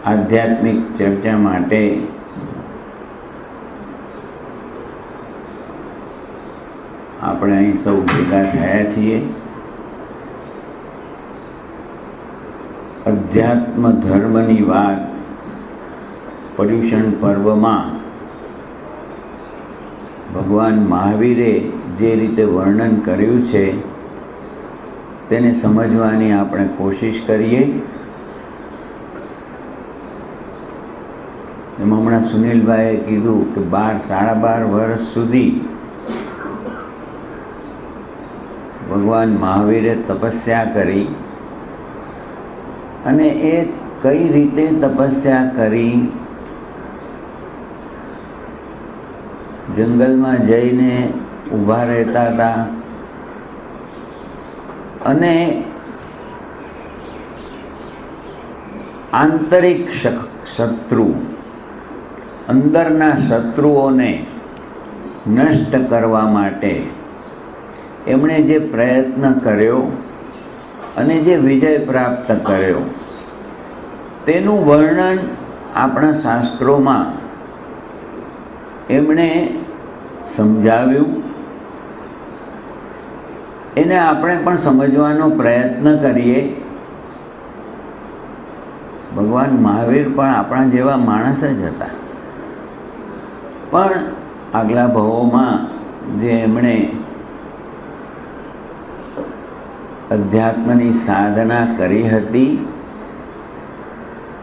આધ્યાત્મિક ચર્ચા માટે આપણે અહીં સૌ ભેગા થયા છીએ. અધ્યાત્મ ધર્મની વાત પર્યુષણ પર્વમાં ભગવાન મહાવીરે જે રીતે વર્ણન કર્યું છે તેને સમજવાની આપણે કોશિશ કરીએ. એમાં હમણાં સુનિલભાઈએ કીધું કે 12-12.5 વર્ષ સુધી ભગવાન મહાવીરે તપસ્યા કરી, અને એ કઈ રીતે તપસ્યા કરી, જંગલમાં જઈને ઊભા રહેતા હતા અને આંતરિક શત્રુ, અંદરના શત્રુઓને નષ્ટ કરવા માટે એમણે જે પ્રયત્ન કર્યો અને જે વિજય પ્રાપ્ત કર્યો તેનું વર્ણન આપણા શાસ્ત્રોમાં એમણે સમજાવ્યું. એને આપણે પણ સમજવાનો પ્રયત્ન કરીએ. ભગવાન મહાવીર પણ આપણા જેવા માણસ જ હતા, પણ આગલા ભવોમાં જે એમણે અધ્યાત્મની સાધના કરી હતી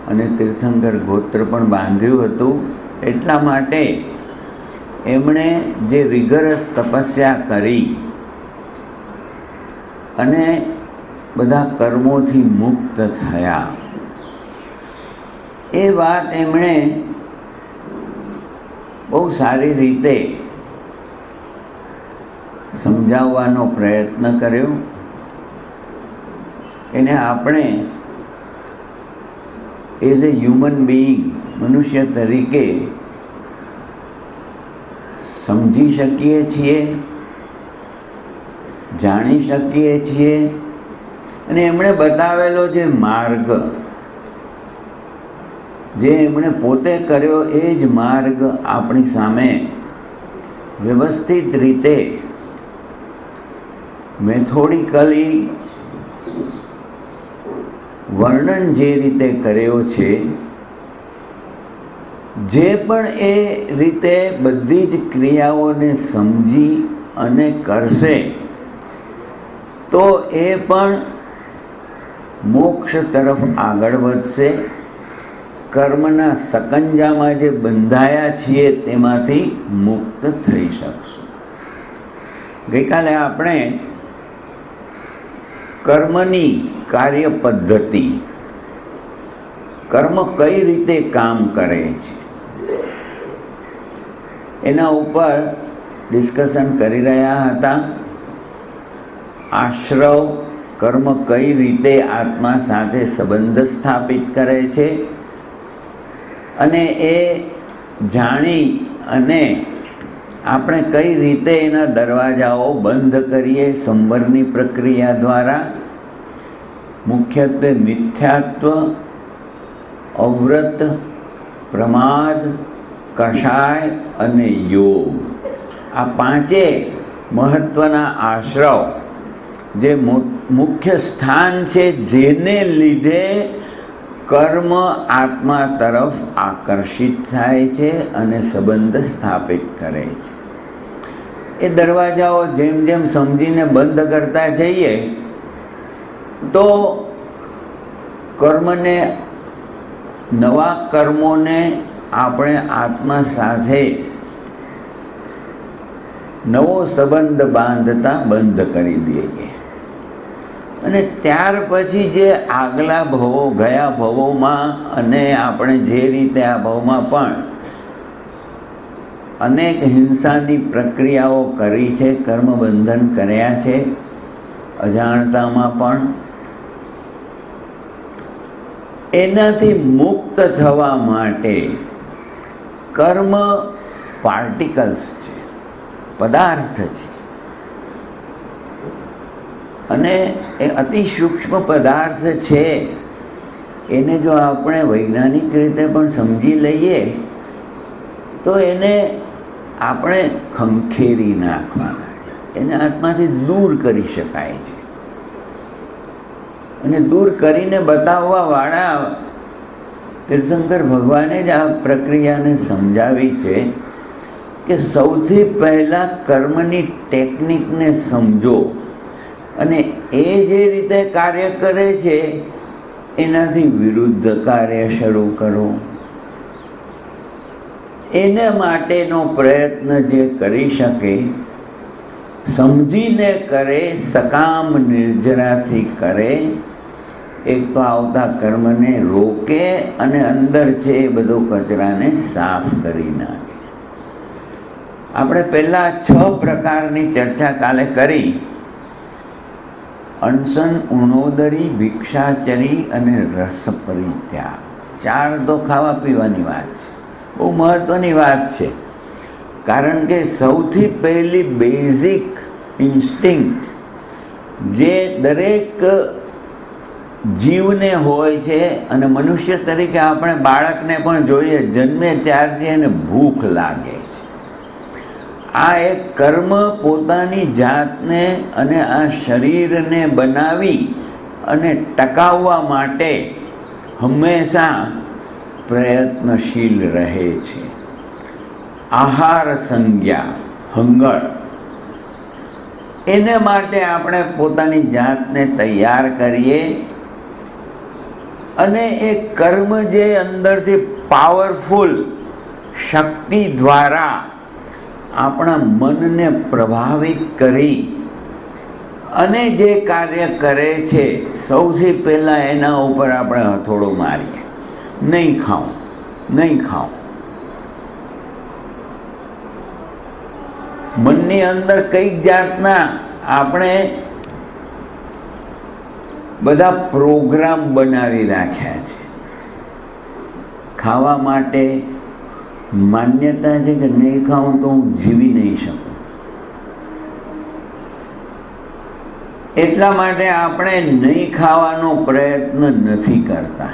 અને તીર્થંકર ગોત્ર પણ બાંધ્યું હતું, એટલા માટે એમણે જે રિગરસ તપસ્યા કરી અને બધા કર્મોથી મુક્ત થયા, એ વાત એમણે બહુ સારી રીતે સમજાવવાનો પ્રયત્ન કર્યો. એને આપણે એઝ એ હ્યુમન બિઈંગ, મનુષ્ય તરીકે સમજી શકીએ છીએ, જાણી શકીએ છીએ. અને એમણે બતાવેલો જે માર્ગ, જે એમણે પોતે કર્યો, એ જ માર્ગ આપણી સામે વ્યવસ્થિત રીતે મેથોડિકલી વર્ણન જે રીતે કર્યો છે, જે પણ એ રીતે બધી જ ક્રિયાઓને સમજી અને કરશે તો એ પણ મોક્ષ તરફ આગળ વધશે. કર્મના સકંજામાં જે બંધાયા છીએ તેમાંથી મુક્ત થઈ શકશું. ગઈકાલે આપણે કર્મની કાર્ય પદ્ધતિ, કર્મ કઈ રીતે કામ કરે છે, એના ઉપર ડિસ્કશન કરી રહ્યા હતા. આશ્રવ કર્મ કઈ રીતે આત્મા સાથે સંબંધ સ્થાપિત કરે છે, અને એ જાણી અને આપણે કઈ રીતે એના દરવાજાઓ બંધ કરીએ સંવરની પ્રક્રિયા દ્વારા. મુખ્યત્વે મિથ્યાત્વ, અવ્રત, પ્રમાદ, કષાય અને યોગ, આ પાંચે મહત્વના આશ્રવ જે મુખ્ય સ્થાન છે, જેને લીધે કર્મ આત્મા તરફ આકર્ષિત થાય છે અને સંબંધ સ્થાપિત કરે છે. એ દરવાજાઓ જેમ જેમ સમજીને બંધ કરતા જઈએ તો કર્મને, નવા કર્મોને આપણે આત્મા સાથે નવો સંબંધ બાંધતા બંધ કરી દઈએ. અને ત્યાર પછી જે આગલા ભવો, ગયા ભવોમાં અને આપણે જે રીતે આ ભવમાં પણ અનેક હિંસાની પ્રક્રિયાઓ કરી છે, કર્મબંધન કર્યા છે, અજાણતામાં પણ, એનાથી મુક્ત થવા માટે કર્મ પાર્ટિકલ્સ છે, પદાર્થ છે, અને એ અતિ સૂક્ષ્મ પદાર્થ છે. એને જો આપણે વૈજ્ઞાનિક રીતે પણ સમજી લઈએ તો એને આપણે ખંખેરી નાખવાના છે, એને આત્માથી દૂર કરી શકાય છે. અને દૂર કરીને બતાવવાવાળા તીર્થંકર ભગવાને જ આ પ્રક્રિયાને સમજાવી છે કે સૌથી પહેલાં કર્મની ટેકનિકને સમજો અને એ જે રીતે કાર્ય કરે છે એનાથી વિરુદ્ધ કાર્ય શરૂ કરો. એના માટેનો પ્રયત્ન જે કરી શકે સમજીને કરે, સકામ નિર્જરાથી કરે, એક તો આવતા કર્મને રોકે અને અંદર છે એ બધો કચરાને સાફ કરી નાખે. આપણે પહેલાં 6 પ્રકારની ચર્ચા કાલે કરી. અનશન, ઉણોદરી, ભિક્ષાચરી અને રસ પરિત્યાગ. 4 તો ખાવા પીવાની વાત છે, બહુ મહત્ત્વની વાત છે. કારણ કે સૌથી પહેલી બેઝિક ઇન્સ્ટિંક્ટ જે દરેક જીવને હોય છે, અને મનુષ્ય તરીકે આપણે બાળકને પણ જોઈએ, જન્મે ત્યારથી એને ભૂખ લાગે છે. આ એક કર્મ પોતાની જાતને અને આ શરીરને બનાવી અને ટકાવવા માટે હંમેશા પ્રયત્નશીલ રહે છે. આહાર સંજ્ઞા, હંગર, એને માટે આપણે પોતાની જાતને તૈયાર કરીએ અને એ કર્મ જે અંદરથી પાવરફુલ શક્તિ દ્વારા આપણા મનને પ્રભાવિત કરી અને જે કાર્ય કરે છે, સૌથી પહેલાં એના ઉપર આપણે હથોડો મારીએ, નહીં ખાવું, નહીં ખાવું. મનની અંદર કઈક જાતના આપણે બધા પ્રોગ્રામ બનાવી રાખ્યા છે. ખાવા માટે માન્યતા છે કે નહીં ખાઉં તો હું જીવી નહીં શકું. એટલા માટે આપણે નહીં ખાવાનો પ્રયત્ન નથી કરતા.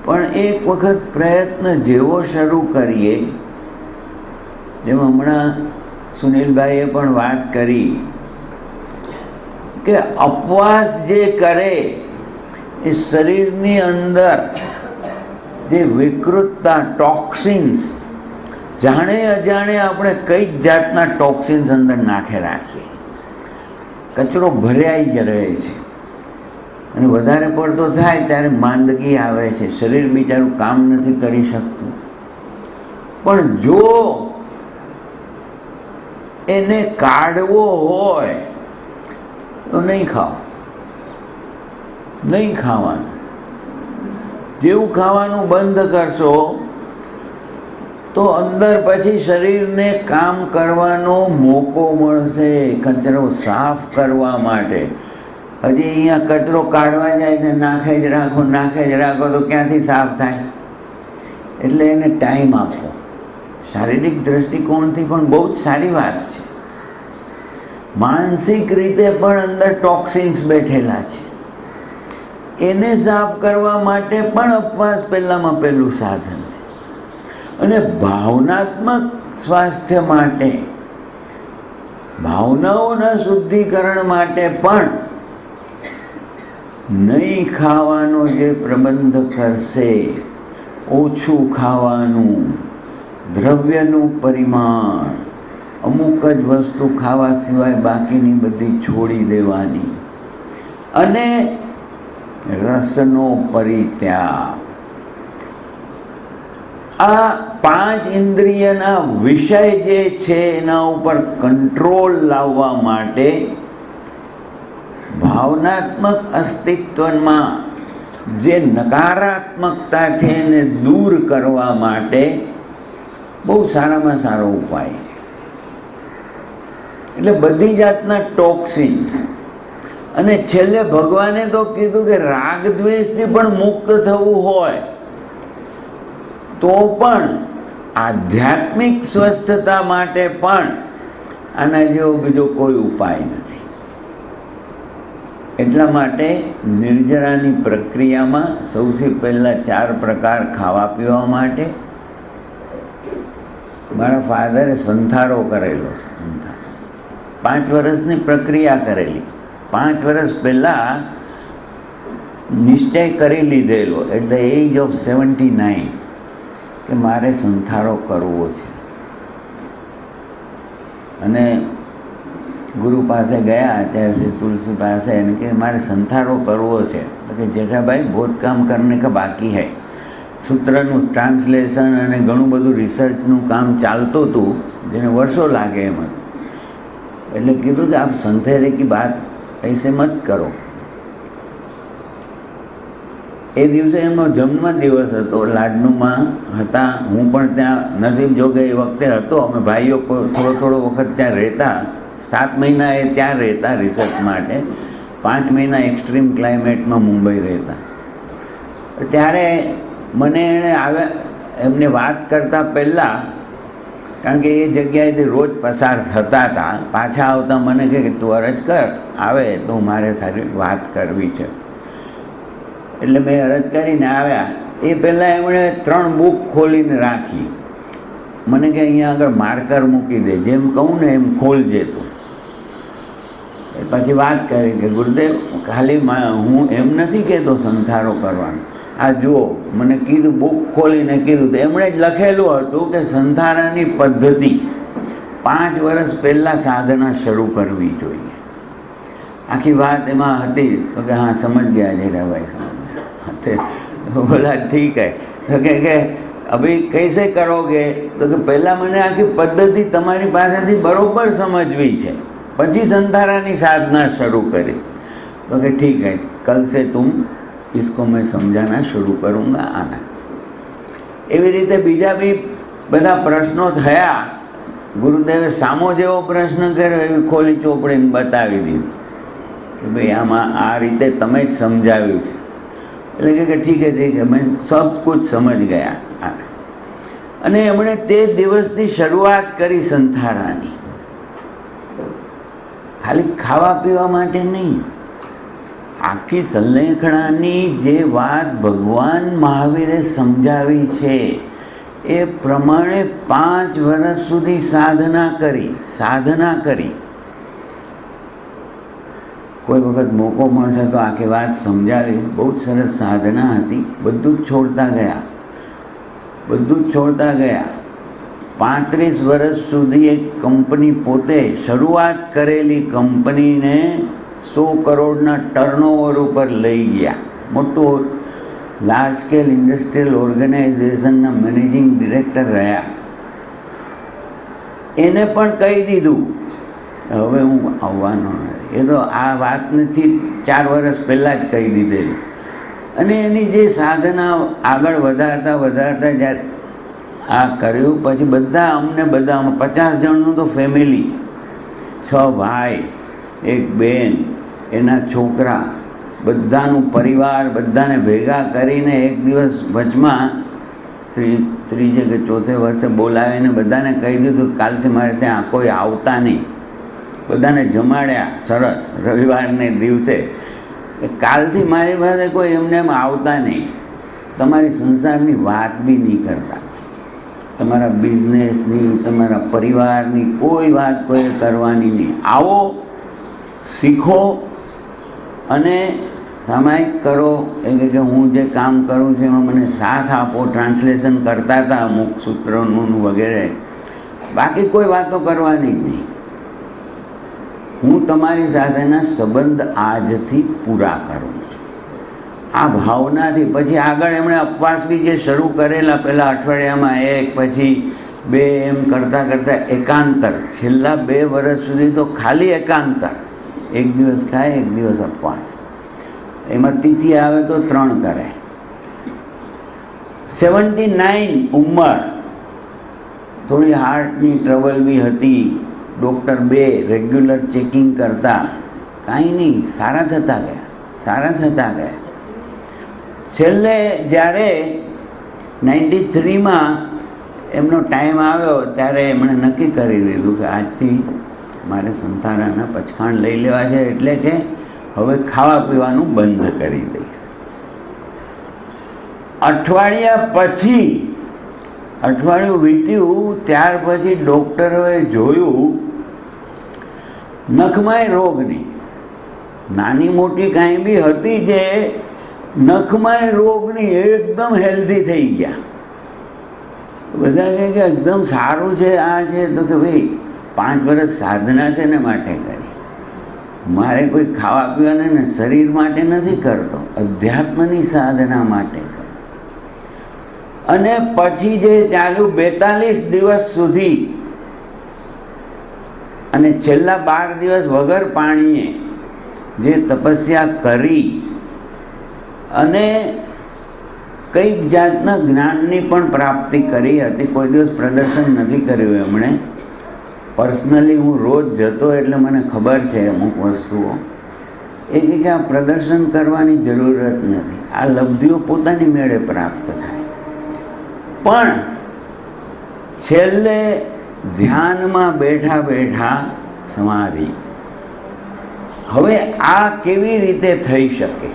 પણ એક વખત પ્રયત્ન જેવો શરૂ કરીએ, જેમ હમણાં સુનિલભાઈએ પણ વાત કરી કે અપવાસ જે કરે એ શરીરની અંદર જે વિકૃતતા, ટોક્સિન્સ, જાણે અજાણે આપણે કઈક જાતના ટોક્સિન્સ અંદર નાખે રાખીએ, કચરો ભરાઈ જ રહે છે અને વધારે પડતો થાય ત્યારે માંદગી આવે છે, શરીર બિચારું કામ નથી કરી શકતું. પણ જો એને કાઢવો હોય તો નહીં ખાઓ, નહીં ખાવાનું. જેવું ખાવાનું બંધ કરશો તો અંદર પછી શરીરને કામ કરવાનો મોકો મળશે, કચરો સાફ કરવા માટે. હજી અહીંયા કચરો કાઢવા જાય તો નાખે જ રાખો, નાખે જ રાખો તો ક્યાંથી સાફ થાય? એટલે એને ટાઈમ આપો. શારીરિક દૃષ્ટિકોણથી પણ બહુ જ સારી વાત છે. માનસિક રીતે પણ અંદર ટોક્સિન્સ બેઠેલા છે, એને સાફ કરવા માટે પણ ઉપવાસ પહેલામાં પહેલું સાધન છે. અને ભાવનાત્મક સ્વાસ્થ્ય માટે, ભાવનાઓના શુદ્ધિકરણ માટે પણ નહીં ખાવાનો જે પ્રબંધ કરશે, ઓછું ખાવાનું, દ્રવ્યનું પરિમાણ, અમુક જ વસ્તુ ખાવા સિવાય બાકીની બધી છોડી દેવાની, અને રસનો પરિત્યાગ. આ 5 ઇન્દ્રિયના વિષય જે છે એના ઉપર કંટ્રોલ લાવવા માટે ભાવનાત્મક અસ્તિત્વમાં જે નકારાત્મકતા છે એને દૂર કરવા માટે બહુ સારામાં સારો ઉપાય છે. એટલે બધી જાતના ટોક્સિન્સ. અને છેલ્લે ભગવાને તો કીધું કે રાગ દ્વેષથી પણ મુક્ત થવું હોય તો પણ આધ્યાત્મિક સ્વસ્થતા માટે પણ આના જેવો બીજો કોઈ ઉપાય નથી. એટલા માટે નિર્જરાની પ્રક્રિયામાં સૌથી પહેલાં 4 પ્રકાર ખાવા પીવા માટે. મારા ફાધરે સંથારો કરેલો છે. 5 વર્ષની પ્રક્રિયા કરેલી. 5 વર્ષ પહેલાં નિશ્ચય કરી લીધેલો એટ ધ એજ ઓફ 79 કે મારે સંથારો કરવો છે. અને ગુરુ પાસે ગયા ત્યારે શ્રી તુલસી પાસે એને કે મારે સંથારો કરવો છે. તો કે જેઠાભાઈ बहुत काम करने का बाकी है. સૂત્રનું ટ્રાન્સલેશન અને ઘણું બધું રિસર્ચનું કામ ચાલતું હતું જેને વર્ષો લાગે એમ હતું. એટલે કીધું કે આપ સંથેરે કી બાત ऐसे મત કરો. એ દિવસે એમનો જન્મદિવસ હતો. લાડનુમાં હતા. હું પણ ત્યાં નસીબ જોગે એ વખતે હતો. અમે ભાઈઓ થોડો વખત ત્યાં રહેતા. 7 મહિના એ ત્યાં રહેતા રિસર્ચ માટે. 5 મહિના એક્સ્ટ્રીમ ક્લાઇમેટમાં મુંબઈ રહેતા. ત્યારે મને એણે એમને વાત કરતાં પહેલાં, કારણ કે એ જગ્યાએથી રોજ પસાર થતા હતા, પાછા આવતા મને કહે કે તું અરજ કર, આવે તો મારે તારી વાત કરવી છે. એટલે મેં અરજ કરીને આવ્યા. એ પહેલાં એમણે 3 બુક ખોલીને રાખી. મને કે અહીંયા આગળ માર્કર મૂકી દે, જેમ કહું ને એમ ખોલજે તું. પછી વાત કરી કે ગુરુદેવ ખાલી હું એમ નથી કહેતો સંથારો કરવાનો. આ જુઓ, મને કીધું, બુક ખોલીને કીધું તો એમણે જ લખેલું હતું કે સંથારાની પદ્ધતિ 5 વર્ષ પહેલાં સાધના શરૂ કરવી જોઈએ. આખી વાત એમાં હતી. તો કે હા સમજ ગયા જેઠાભાઈ, સમજ ગયા. બોલા ઠીક હે. તો કે અભી કૈસે કરોગે? તો કે પહેલાં મને આખી પદ્ધતિ તમારી પાસેથી બરોબર સમજવી છે, પછી સંથારાની સાધના શરૂ કરી. તો કે ઠીક હે, કલ से तुम इसको मैं समझाना शुरू करूँगा आना. એવી રીતે બીજા બી બધા પ્રશ્નો થયા. ગુરુદેવે સામો જેવો પ્રશ્ન કર્યો એવી ખોલી ચોપડીને બતાવી દીધી કે ભાઈ આમાં આ રીતે તમે જ સમજાવ્યું છે. એટલે કે ઠીક હે મેં સબ કુછ સમજ ગયા. અને એમણે તે દિવસની શરૂઆત કરી સંથારાની. ખાલી ખાવા પીવા માટે નહીં, આખી સંલેખણાની જે વાત ભગવાન મહાવીરે સમજાવી છે એ પ્રમાણે 5 વર્ષ સુધી સાધના કરી. કોઈ વખત મોકો મળશે તો આખી વાત સમજાવીશ. બહુ જ સરસ સાધના હતી. બધું જ છોડતા ગયા. 35 વર્ષ સુધી એક કંપની, પોતે શરૂઆત કરેલી કંપનીને 100 કરોડના ટર્નઓવર ઉપર લઈ ગયા. મોટું લાર્જ સ્કેલ ઇન્ડસ્ટ્રીયલ ઓર્ગેનાઇઝેશનના મેનેજિંગ ડિરેક્ટર રહ્યા. એને પણ કહી દીધું હવે હું આવવાનો નથી. એ તો આ વાત નથી, 4 વર્ષ પહેલાં જ કહી દીધેલી. અને એની જે સાધના આગળ વધારતા જ્યારે આ કર્યું, પછી બધા 50 જણનું તો ફેમિલી, 6 ભાઈ, 1 બહેન, એના છોકરા, બધાનું પરિવાર, બધાને ભેગા કરીને એક દિવસ વચમાં 3 કે 4 વર્ષે બોલાવીને બધાને કહી દીધું કાલથી મારે ત્યાં કોઈ આવતા નહીં. બધાને જમાડ્યા સરસ રવિવારને દિવસે. કાલથી મારી પાસે કોઈ એમને એમ આવતા નહીં. તમારી સંસારની વાત બી નહીં કરતા. તમારા બિઝનેસની, તમારા પરિવારની કોઈ વાત કોઈ કરવાની નહીં. આવો, શીખો અને સામાયિક કરો. એટલે કે હું જે કામ કરું છું એમાં મને સાથ આપો. ટ્રાન્સલેશન કરતા હતા અમુક સૂત્રોનું વગેરે. બાકી કોઈ વાતો કરવાની જ નહીં. હું તમારી સાથેના સંબંધ આજથી પૂરા કરું છું. આ ભાવનાથી પછી આગળ એમણે અપવાસ બી જે શરૂ કરેલા, પહેલાં અઠવાડિયામાં 1, પછી 2, એમ કરતાં એકાંતર. છેલ્લા 2 વર્ષ સુધી તો ખાલી એકાંતર. 1 દિવસ ખાય, 1 દિવસ અપવાસ. એમાં તિથિ આવે તો 3 કરે. 79 ઉંમર. થોડી હાર્ટની ટ્રબલ બી હતી. ડૉક્ટર 2 રેગ્યુલર ચેકિંગ કરતા. કાંઈ નહીં, સારા થતા ગયા. છેલ્લે જ્યારે 93માં એમનો ટાઈમ આવ્યો ત્યારે એમણે નક્કી કરી દીધું કે આજથી મારે સંથારાના પચખાણ લઈ લેવા છે. એટલે કે હવે ખાવા પીવાનું બંધ કરી દઈશ. અઠવાડિયા પછી, અઠવાડિયું વીત્યું ત્યાર પછી ડૉક્ટરોએ જોયું નખમાંય રોગ નહીં. નાની મોટી કાંઈ બી હતી જે નખમાંય રોગ નહીં, એકદમ હેલ્ધી થઈ ગયા. બધા કહે કે એકદમ સારું છે આ છે. તો કે ભાઈ 5 વર્ષ સાધના છે ને માટે કરી, મારે કોઈ ખાવા પીવાને ને શરીર માટે નથી કરતો, અધ્યાત્મની સાધના માટે કરો. અને પછી જે ચાલુ 42 દિવસ સુધી અને છેલ્લા 12 દિવસ વગર પાણીએ જે તપસ્યા કરી અને કઈક જાતના જ્ઞાનની પણ પ્રાપ્તિ કરી હતી. કોઈ દિવસ પ્રદર્શન નથી કર્યું એમણે. પર્સનલી હું રોજ જતો એટલે મને ખબર છે અમુક વસ્તુઓ. એ કે આ પ્રદર્શન કરવાની જરૂરત નથી, આ લબ્ધિઓ પોતાની મેળે પ્રાપ્ત થાય. પણ છેલ્લે ધ્યાનમાં બેઠા બેઠા સમાધિ. હવે આ કેવી રીતે થઈ શકે?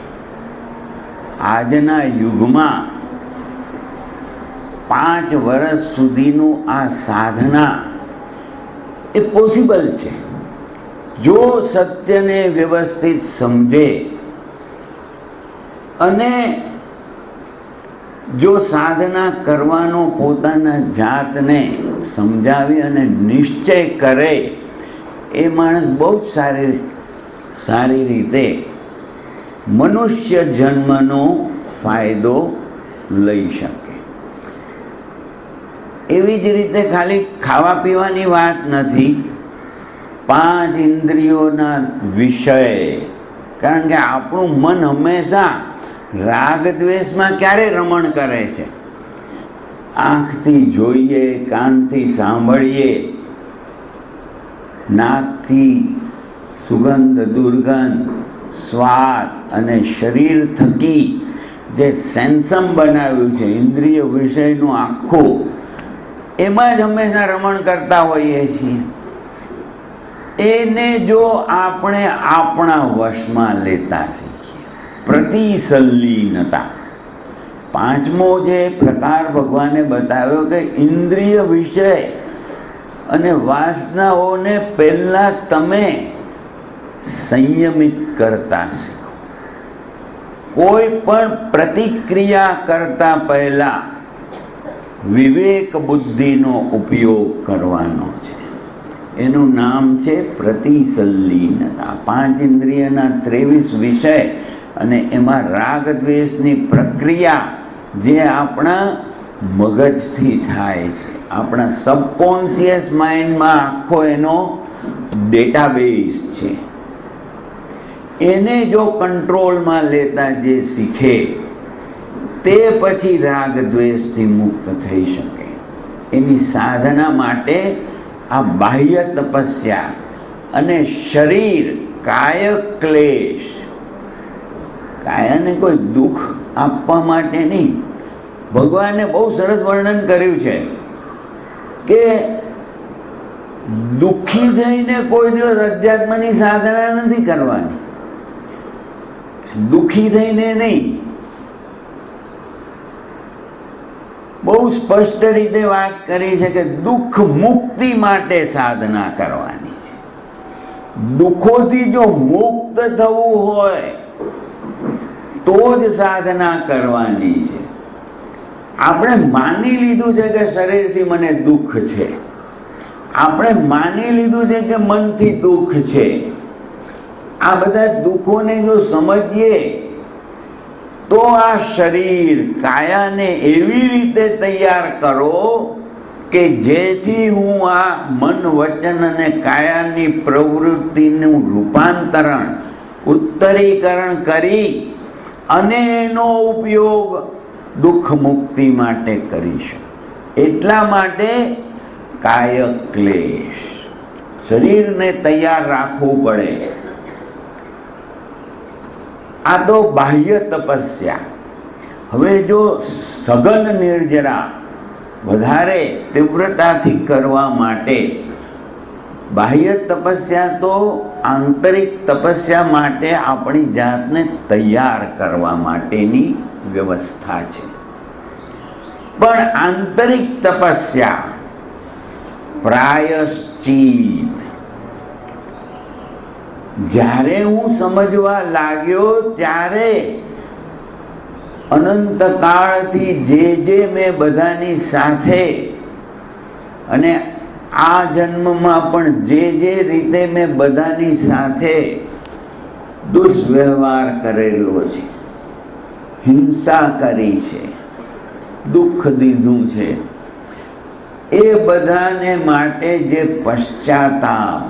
આજના યુગમાં 5 વર્ષ સુધીનું આ સાધના એ પોસિબલ છે. જો સત્યને વ્યવસ્થિત સમજે અને જો સાધના કરવાનો પોતાના જાતને સમજાવી અને નિશ્ચય કરે, એ માણસ બહુ જ સારી રીતે મનુષ્ય જન્મનો ફાયદો લઈ શકે. એવી જ રીતે ખાલી ખાવા પીવાની વાત નથી, 5 ઇન્દ્રિયોના વિષય. કારણ કે આપણું મન હંમેશા રાગ દ્વેષમાં ક્યારે રમણ કરે છે? આંખથી જોઈએ, કાનથી સાંભળીએ, નાકથી સુગંધ દુર્ગંધ, સ્વાદ અને શરીર થકી જે સેન્સમ બનાવ્યું છે ઇન્દ્રિય વિષયનું આખું, એમાં જ હંમેશા રમણ કરતા હોઈએ છીએ. એને જો આપણે આપણા વશમાં લેતા શીખીએ, પ્રતિસલ્લીનતા. 5મો જે પ્રકાર ભગવાને બતાવ્યો કે ઇન્દ્રિય વિષય અને વાસનાઓને પહેલાં તમે સંયમિત કરતા શીખો. કોઈ પણ પ્રતિક્રિયા કરતા પહેલા વિવેક બુદ્ધિનો ઉપયોગ કરવાનો છે. એનું નામ છે પ્રતિસલ્લીનતા. 5 ઇન્દ્રિયના 23 વિષય અને એમાં રાગ દ્વેષની પ્રક્રિયા જે આપણા મગજથી થાય છે, આપણા સબકોન્શિયસ માઇન્ડમાં આખો એનો ડેટાબેઝ છે. એને જો કંટ્રોલમાં લેતા જે શીખે તે પછી રાગ દ્વેષથી મુક્ત થઈ શકે. એની સાધના માટે આ બાહ્ય તપસ્યા અને શરીર કાય ક્લેશ, કાયાને કોઈ દુઃખ આપવા માટે નહીં. ભગવાને બહુ સરસ વર્ણન કર્યું છે કે દુઃખી થઈને કોઈ દિવસ અધ્યાત્મની સાધના નથી કરવાની. દુઃખી થઈને નહીં, બહુ સ્પષ્ટ રીતે વાત કરી છે કે દુઃખ મુક્તિ માટે સાધના કરવાની છે. દુઃખોથી જો મુક્ત થવું હોય તો જ સાધના કરવાની છે. આપણે માની લીધું છે કે શરીરથી મને દુઃખ છે, આપણે માની લીધું છે કે મનથી દુઃખ છે. આ બધા દુઃખોને જો સમજીએ તો આ શરીર કાયાને એવી રીતે તૈયાર કરો કે જેથી હું આ મન વચન અને કાયાની પ્રવૃત્તિનું રૂપાંતરણ, ઉત્તરીકરણ કરી અને એનો ઉપયોગ દુઃખ મુક્તિ માટે કરી શકું. એટલા માટે કાય ક્લેશ, શરીરને તૈયાર રાખવું પડે. આ તો બાહ્ય તપસ્યા. હવે જો સઘન નિર્જરા વધારે તીવ્રતાથી કરવા માટે બાહ્ય તપસ્યા તો આંતરિક તપસ્યા માટે આપણી જાતને તૈયાર કરવા માટેની વ્યવસ્થા છે. પણ આંતરિક તપસ્યા, પ્રાયશ્ચિત, જ્યારે હું સમજવા લાગ્યો ત્યારે અનંતકાળથી જે મેં બધાની સાથે અને આ જન્મમાં પણ જે રીતે મેં બધાની સાથે દુષ્વ્યવહાર કરેલો છે, હિંસા કરી છે, દુઃખ દીધું છે, એ બધાને માટે જે પશ્ચાતાપ,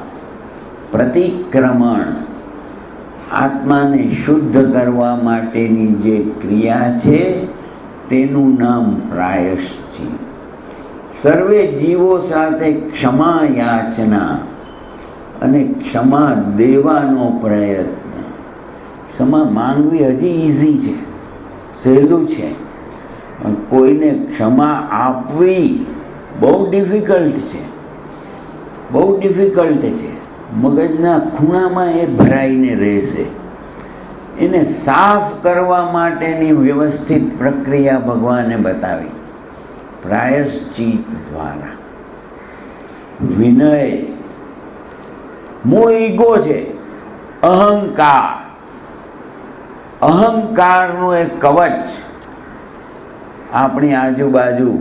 પ્રતિક્રમણ, આત્માને શુદ્ધ કરવા માટેની જે ક્રિયા છે તેનું નામ પ્રાયશ્ચિત. સર્વે જીવો સાથે ક્ષમા યાચના અને ક્ષમા દેવાનો પ્રયત્ન. ક્ષમા માંગવી હજી ઈઝી છે, સહેલું છે, પણ કોઈને ક્ષમા આપવી બહુ ડિફિકલ્ટ છે, બહુ ડિફિકલ્ટ છે. મગજના ખૂણામાં એ ભરાઈને રહેશે. એને સાફ કરવા માટેની વ્યવસ્થિત પ્રક્રિયા ભગવાને બતાવી પ્રાયશ્ચિત દ્વારા. વિનય, મૂળ ઈગો છે, અહંકાર, અહંકારનું એક કવચ આપણી આજુબાજુ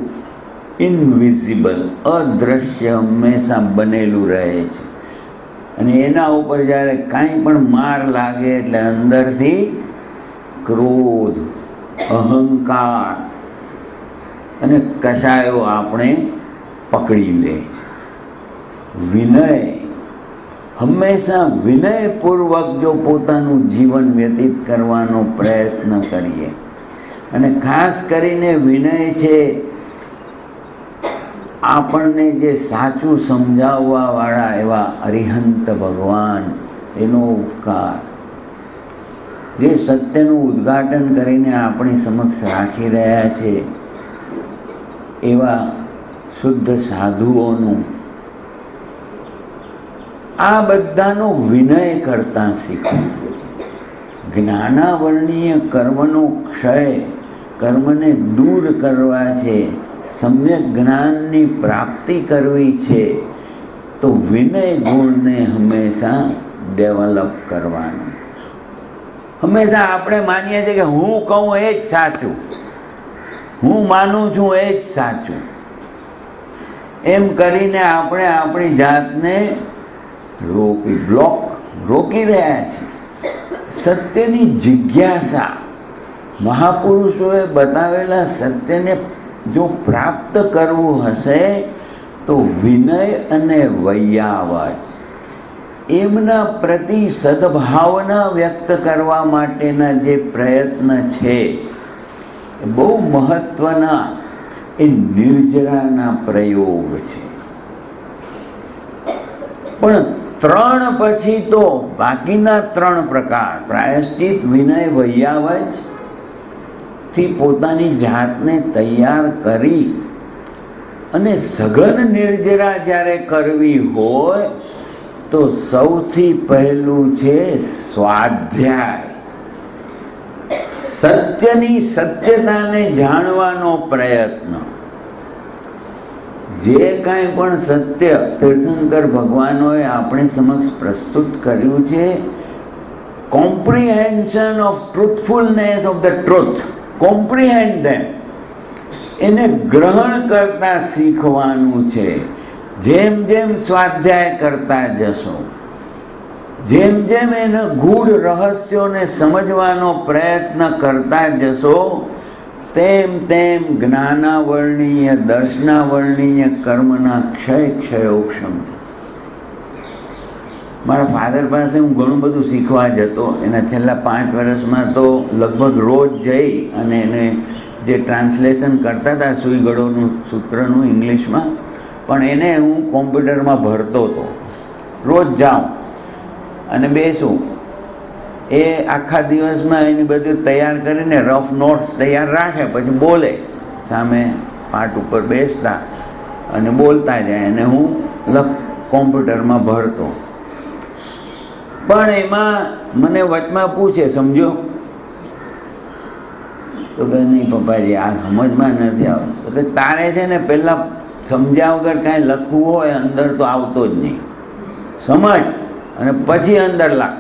ઇનવિઝિબલ, અદ્રશ્ય હંમેશા બનેલું રહે છે. અને એના ઉપર જ્યારે કાંઈ પણ માર લાગે એટલે અંદરથી ક્રોધ, અહંકાર અને કશાયો આપણે પકડી લે છે. વિનય, હંમેશા વિનયપૂર્વક જો પોતાનું જીવન વ્યતીત કરવાનો પ્રયત્ન કરીએ, અને ખાસ કરીને વિનય છે આપણને જે સાચું સમજાવવા વાળા એવા અરિહંત ભગવાન, એનો ઉપકાર, જે સત્યનું ઉદ્ઘાટન કરીને આપણી સમક્ષ રાખી રહ્યા છે, એવા શુદ્ધ સાધુઓનું, આ બધાનો વિનય કરતા શીખવું. જ્ઞાનાવર્ણીય કર્મનો ક્ષય, કર્મને દૂર કરવા છે, સમ્યક જ્ઞાનની પ્રાપ્તિ કરવી છે, તો વિનય ગુણને હંમેશા ડેવલપ કરવાનું. હંમેશા આપણે માનીએ છીએ કે હું કહું એ જ સાચું, હું માનું છું એ જ સાચું, એમ કરીને આપણે આપણી જાતને રોકી રહ્યા છીએ. સત્યની જિજ્ઞાસા, મહાપુરુષોએ બતાવેલા સત્યને જો પ્રાપ્ત કરવું હશે તો વિનય અને વૈયાવચ, એમના પ્રતિ સદભાવના વ્યક્ત કરવા માટેના જે પ્રયત્ન છે એ બહુ મહત્વના, એ નિર્જરાના પ્રયોગ છે. પણ 3 પછી તો બાકીના 3 પ્રકાર, પ્રાયશ્ચિત, વિનય, વૈયાવચ થી પોતાની જાતને તૈયાર કરી અને સઘન નિર્જરા જ્યારે કરવી હોય તો સૌથી પહેલું છે સ્વાધ્યાય. સત્યની સત્યતાને જાણવાનો પ્રયત્ન. જે કાંઈ પણ સત્ય તીર્થંકર ભગવાનોએ આપણી સમક્ષ પ્રસ્તુત કર્યું છે, comprehension of truthfulness of the truth, comprehend them, એને ગ્રહણ કરતા શીખવાનું છે. જેમ જેમ સ્વાધ્યાય કરતા જશો, જેમ જેમ એના ગૂઢ રહસ્યોને સમજવાનો પ્રયત્ન કરતા જશો, તેમ તેમ જ્ઞાનાવર્ણીય, દર્શનાવર્ણીય કર્મના ક્ષયોક્ષમ થશે. મારા ફાધર પાસે હું ઘણું બધું શીખવા જતો. એના છેલ્લા 5 વર્ષમાં તો લગભગ રોજ જઈ અને એને જે ટ્રાન્સલેશન કરતા હતા સુઈગળોનું સૂત્રનું ઇંગ્લિશમાં, પણ એને હું કોમ્પ્યુટરમાં ભરતો હતો. રોજ જાઉં અને બેસું, એ આખા દિવસમાં એની બધું તૈયાર કરીને રફ નોટ્સ તૈયાર રાખે, પછી બોલે, સામે પાઠ ઉપર બેસતા અને બોલતા જાય, અને હું કોમ્પ્યુટરમાં ભરતો. પણ એમાં મને વચમાં પૂછે, સમજો? તો કે નહીં પપ્પાજી, આ સમજમાં નથી આવતું. તો કે તારે છે ને પહેલાં સમજ્યા વગર કાંઈ લખવું હોય અંદર તો આવતો જ નહીં. સમજ અને પછી અંદર લાગ.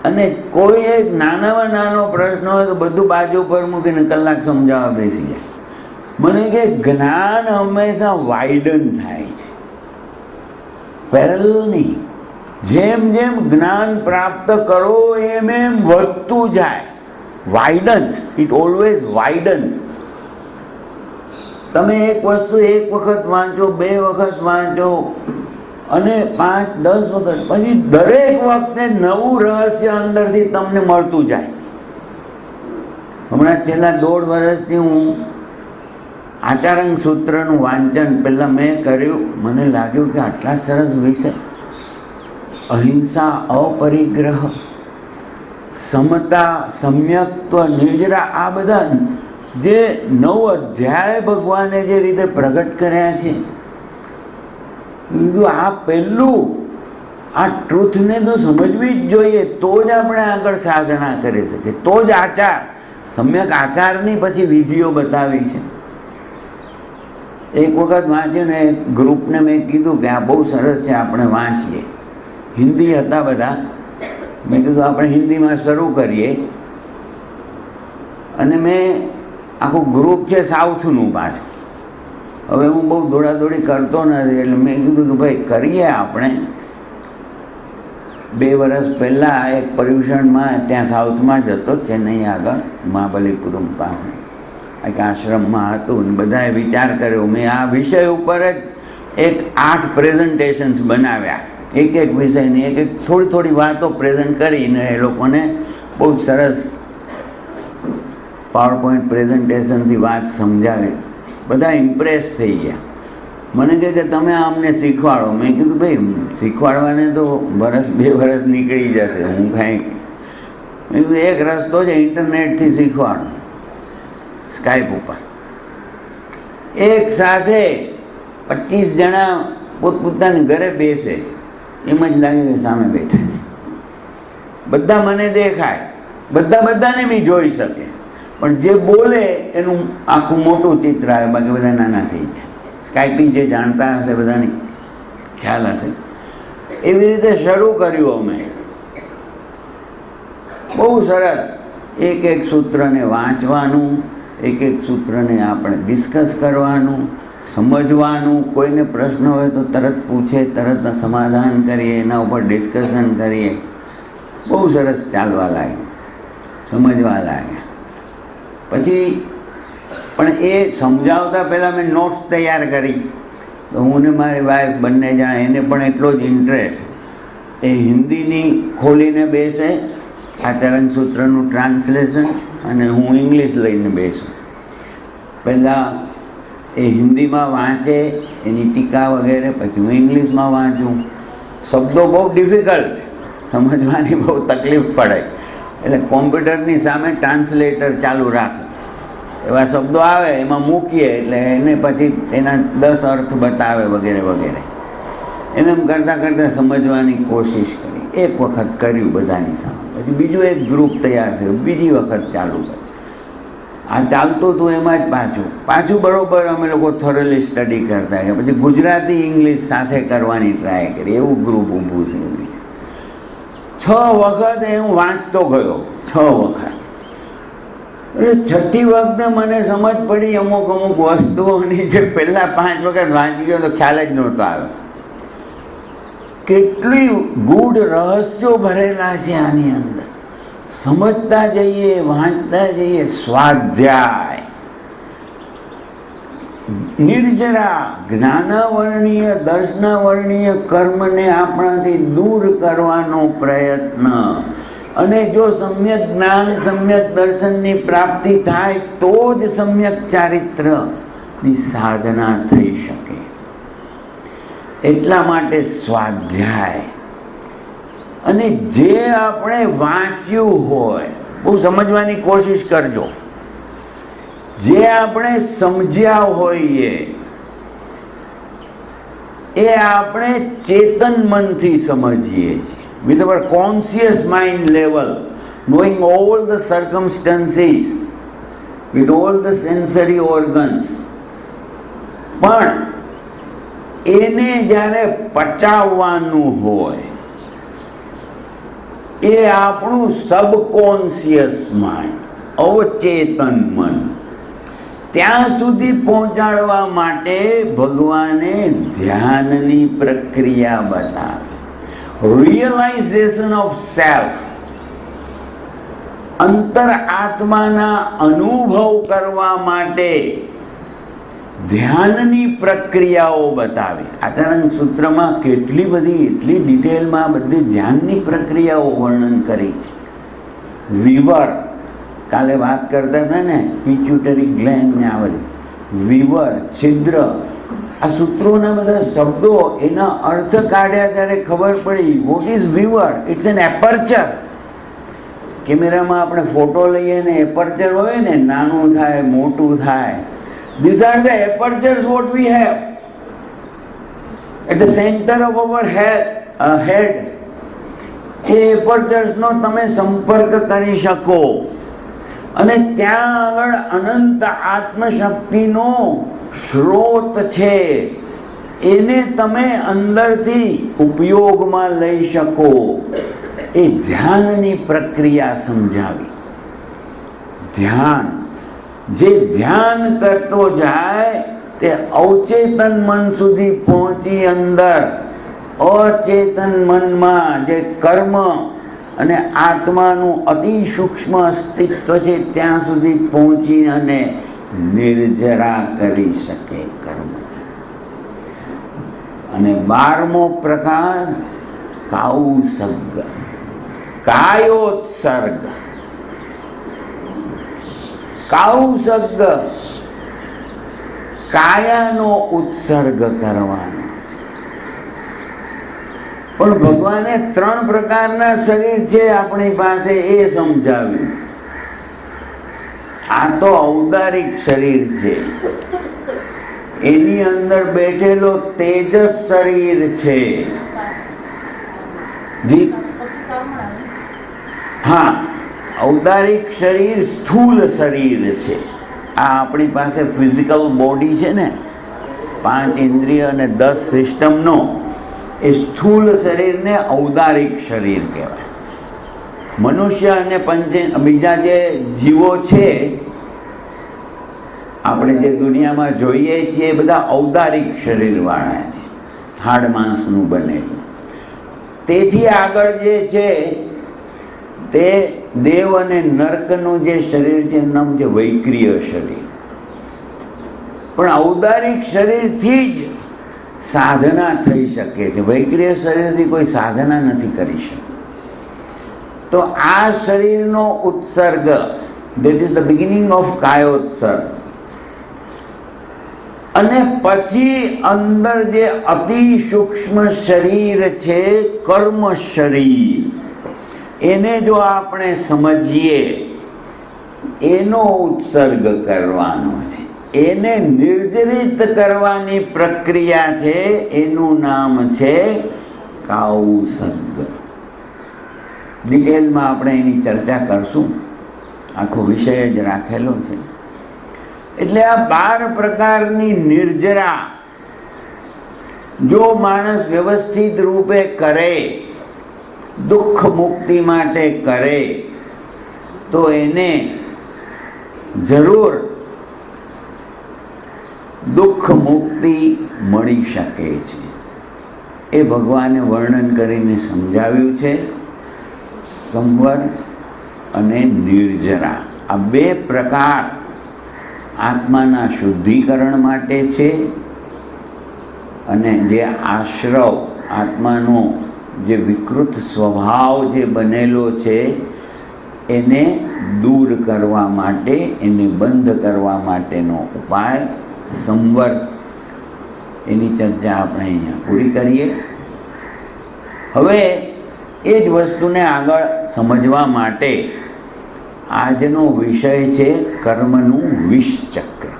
અને કોઈ એક નાનામાં નાનો પ્રશ્ન હોય તો બધું બાજુ પર મૂકીને કલાક સમજાવવા બેસી જાય. મને કે જ્ઞાન હંમેશા વાઇડન થાય છે, પેરેલલ નહીં. જેમ જેમ જ્ઞાન પ્રાપ્ત કરો એમ એમ વધતું જાય. વાઇડન્સ, ઇટ ઓલવેઝ વાઇડન્સ. તમે એક વસ્તુ એક વખત વાંચો, 2 વખત વાંચો અને 5-10 વખત, પછી દરેક વખતે નવું રહસ્ય અંદરથી તમને મળતું જાય. હમણાં છેલ્લા 1.5 વર્ષથી હું આચારંગ સૂત્રનું વાંચન પહેલાં મેં કર્યું. મને લાગ્યું કે આટલા સરસ વિષય, અહિંસા, અપરિગ્રહ, સમતા, સમ્યક્ત્વ, નિર્જરા, આ બધા જે 9 અધ્યાય ભગવાને જે રીતે પ્રગટ કર્યા છે, આ પહેલું આ ટ્રુથને તો સમજવી જ જોઈએ. તો જ આપણે આગળ સાધના કરી શકીએ. તો જ આચાર, સમ્યક આચારની પછી વિધિઓ બતાવી છે. એક વખત વાંચ્યું ને ગ્રુપને મેં કીધું કે આ બહુ સરસ છે, આપણે વાંચીએ. હિન્દી હતા બધા. મેં કીધું આપણે હિન્દીમાં શરૂ કરીએ. અને મેં આખું ગ્રુપ છે સાઉથનું પાછું. હવે હું બહુ દોડાદોડી કરતો નથી, એટલે મેં કીધું કે ભાઈ કરીએ આપણે. 2 વર્ષ પહેલાં એક પર્યુષણમાં ત્યાં સાઉથમાં જ હતો, ચેન્નઈ આગળ મહાબલીપુરમ પાસે એક આશ્રમમાં હતું. અને બધાએ વિચાર કર્યો. મેં આ વિષય ઉપર જ એક 8 પ્રેઝન્ટેશન્સ બનાવ્યા. એક વિષયની એક થોડી વાતો પ્રેઝન્ટ કરીને એ લોકોને બહુ સરસ પાવર પોઈન્ટ પ્રેઝન્ટેશનથી વાત સમજાવે. બધા ઇમ્પ્રેસ થઈ ગયા. મને કહે કે તમે અમને શીખવાડો. મેં કીધું ભાઈ શીખવાડવાને તો 2 વર્ષ નીકળી જશે. હું કાંઈ મેં કીધું એક રસ્તો છે, ઇન્ટરનેટથી શીખવાડો. સ્કાઈપ ઉપર એક સાથે 25 જણા પોતપોતાની ઘરે બેસે, એમ જ લાગે કે સામે બેઠા છે. બધા મને દેખાય, બધાને બી જોઈ શકે, પણ જે બોલે એનું આખું મોટું ચિત્ર આવે, બાકી બધા નાના થઈ જાય. સ્કાઈપી જે જાણતા હશે બધાને ખ્યાલ હશે. એવી રીતે શરૂ કર્યું અમે. બહુ સરસ. એક સૂત્રને વાંચવાનું, એક સૂત્રને આપણે ડિસ્કસ કરવાનું, સમજવાનું. કોઈને પ્રશ્ન હોય તો તરત પૂછે, તરત સમાધાન કરીએ, એના ઉપર ડિસ્કશન કરીએ. બહુ સરસ ચાલવા લાગ્યું, સમજવા લાગ્યા. પછી પણ એ સમજાવતા પહેલાં મેં નોટ્સ તૈયાર કરી. તો હું ને મારી વાઈફ બંને જણા, એને પણ એટલો જ ઇન્ટરેસ્ટ. એ હિન્દીની ખોલીને બેસે, આચરણ સૂત્રનું ટ્રાન્સલેશન, અને હું ઇંગ્લિશ લઈને બેસું. પહેલાં એ હિન્દીમાં વાંચે, એની ટીકા વગેરે, પછી હું ઇંગ્લિશમાં વાંચું. શબ્દો બહુ ડિફિકલ્ટ, સમજવાની બહુ તકલીફ પડે, એટલે કોમ્પ્યુટરની સામે ટ્રાન્સલેટર ચાલુ રાખું. એવા શબ્દો આવે એમાં મૂકીએ એટલે એને પછી એના 10 અર્થ બતાવે વગેરે વગેરે. એમ કરતાં સમજવાની કોશિશ કરી. એક વખત કર્યું બધાની સામે, પછી બીજું એક ગ્રુપ તૈયાર થયું, બીજી વખત ચાલુ કર્યું. આ ચાલતું હતું એમાં જ પાછું બરાબર અમે લોકો થોરલી સ્ટડી કરતા ગયા. પછી ગુજરાતી ઇંગ્લિશ સાથે કરવાની ટ્રાય કરી. એવું ગ્રુપ ઊભું થયું. 6 વખત હું વાંચતો ગયો. 6 વખત. એટલે 6ઠી વખતે મને સમજ પડી અમુક વસ્તુઓની, જે પહેલાં 5 વખત વાંચી ગયો તો ખ્યાલ જ નહોતો આવ્યો. કેટલી ગૂઢ રહસ્યો ભરેલા છે આની અંદર. સમજતા જઈએ, વાંચતા જઈએ. સ્વાધ્યાય, નિર્જરા, જ્ઞાનાવર્ણીય, દર્શનાવર્ણીય કર્મને આપણાથી દૂર કરવાનો પ્રયત્ન. અને જો સમ્યક જ્ઞાન, સમ્યક દર્શનની પ્રાપ્તિ થાય તો જ સમ્યક ચારિત્રની સાધના થઈ શકે. એટલા માટે સ્વાધ્યાય. અને જે આપણે વાંચ્યું હોય, બહુ સમજવાની કોશિશ કરજો. જે આપણે સમજ્યા હોઈએ એ આપણે ચેતન મનથી સમજીએ છીએ. with our conscious mind level, knowing all the circumstances, with all the sensory organs. પણ એને જ્યારે પચાવવાનું હોય એ આપણું સબકોન્શિયસ માઇન્ડ, અવચેતન મન, ત્યાં સુધી પહોંચાડવા માટે ભગવાને ધ્યાનની પ્રક્રિયા બતાવી. રિયલાઇઝેશન ઓફ સેલ્ફ, અંતર આત્માના અનુભવ કરવા માટે ધ્યાનની પ્રક્રિયાઓ બતાવી. આચરણ સૂત્રમાં કેટલી બધી, એટલી ડિટેલમાં બધી ધ્યાનની પ્રક્રિયાઓ વર્ણન કરી છે. વિવર, કાલે વાત કરતા હતા ને, પિચ્યુટરી ગ્લેન્ડ ને આ બધું, વિવર, છિદ્ર, આ સૂત્રોના બધા શબ્દો, એના અર્થ કાઢ્યા ત્યારે ખબર પડી what is viewer. It's an aperture. કેમેરામાં આપણે ફોટો લઈએ ને, એપર્ચર હોય ને, નાનું થાય, મોટું થાય. These are the apertures what we have at the center of our head. એ એપર્ચર્સનો તમે સંપર્ક કરી શકો અને ત્યાં આગળ અનંત આત્મશક્તિનો સ્ત્રોત છે, એને તમે અંદરથી ઉપયોગમાં લઈ શકો. એ ધ્યાનની પ્રક્રિયા સમજાવી. ધ્યાન, જે ધ્યાન કરતો જાય તે અવચેતન મન સુધી પહોંચી અંદર અચેતન મનમાં જે કર્મ અને આત્માનું અતિ સૂક્ષ્મ અસ્તિત્વ છે ત્યાં સુધી પહોંચી અને નિર્જરા કરી શકે કર્મ. અને 12મો પ્રકાર કાઉસર્ગ, કાયોત્સર્ગ. કાઉસર્ગ, કાયાનો ઉત્સર્ગ કરવાનો. પણ ભગવાને 3 પ્રકારના શરીર છે આપણી પાસે એ સમજાવ્યું. આ તો ઔદારિક શરીર છે, એની અંદર બેઠેલો તેજસ શરીર છે. હા, ઔદારિક શરીર સ્થૂલ શરીર છે. આ આપણી પાસે ફિઝિકલ બોડી છે ને, 5 ઇન્દ્રિય અને 10 સિસ્ટમનો, એ સ્થૂલ શરીરને ઔદારિક શરીર કહેવાય. મનુષ્ય અને બીજા જે જીવો છે આપણે જે દુનિયામાં જોઈએ છીએ, એ બધા ઔદારિક શરીરવાળા છે, હાડ માંસનું બનેલું. તેથી આગળ જે છે તે દેવ અને નર્કનું જે શરીર છે એનું નામ છે વૈક્રિય શરીર. પણ ઔદારિક શરીરથી જ સાધના થઈ શકે છે, વૈક્રિય શરીરથી કોઈ સાધના નથી કરી શકતી. તો આ શરીરનો ઉત્સર્ગ, that is the beginning of kayotsarga. અને પછી અંદર જે અતિ સૂક્ષ્મ શરીર છે કર્મ શરીર, એને જો આપણે સમજીએ, એનો ઉત્સર્ગ કરવાનો છે, એને નિર્જરિત કરવાની પ્રક્રિયા છે, એનું નામ છે કાઉસર્ગ. ડિટેલમાં આપણે એની ચર્ચા કરશું, આખો વિષય જ રાખેલો છે. એટલે આ 12 પ્રકારની નિર્જરા જો માણસ વ્યવસ્થિત રૂપે કરે, દુઃખ મુક્તિ માટે કરે, તો એને જરૂર દુઃખ મુક્તિ મળી શકે છે. એ ભગવાને વર્ણન કરીને સમજાવ્યું છે. સંવર અને નિર્જરા, આ 2 પ્રકાર આત્માના શુદ્ધિકરણ માટે છે. અને જે આશ્રવ, આત્માનો જે વિકૃત સ્વભાવ જે બનેલો છે એને દૂર કરવા માટે, એને બંધ કરવા માટેનો ઉપાય સંવર. એની ચર્ચા આપણે અહીંયા પૂરી કરીએ. હવે એ જ વસ્તુને આગળ સમજવા માટે આજનો વિષય છે કર્મનું વિષચક્ર,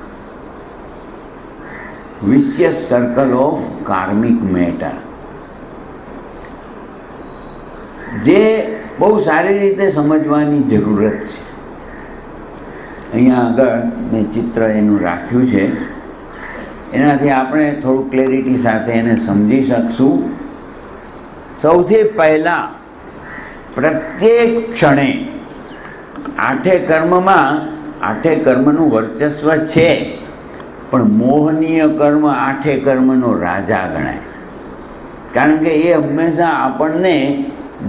vicious circle of karmic matter. જે બહુ સારી રીતે સમજવાની જરૂરત છે. અહીંયા આગળ મેં ચિત્ર એનું રાખ્યું છે, એનાથી આપણે થોડું ક્લેરિટી સાથે એને સમજી શકશું. સૌથી પહેલાં પ્રત્યેક ક્ષણે આઠે કર્મનું વર્ચસ્વ છે, પણ મોહનીય કર્મ આઠે કર્મનો રાજા ગણાય. કારણ કે એ હંમેશા આપણને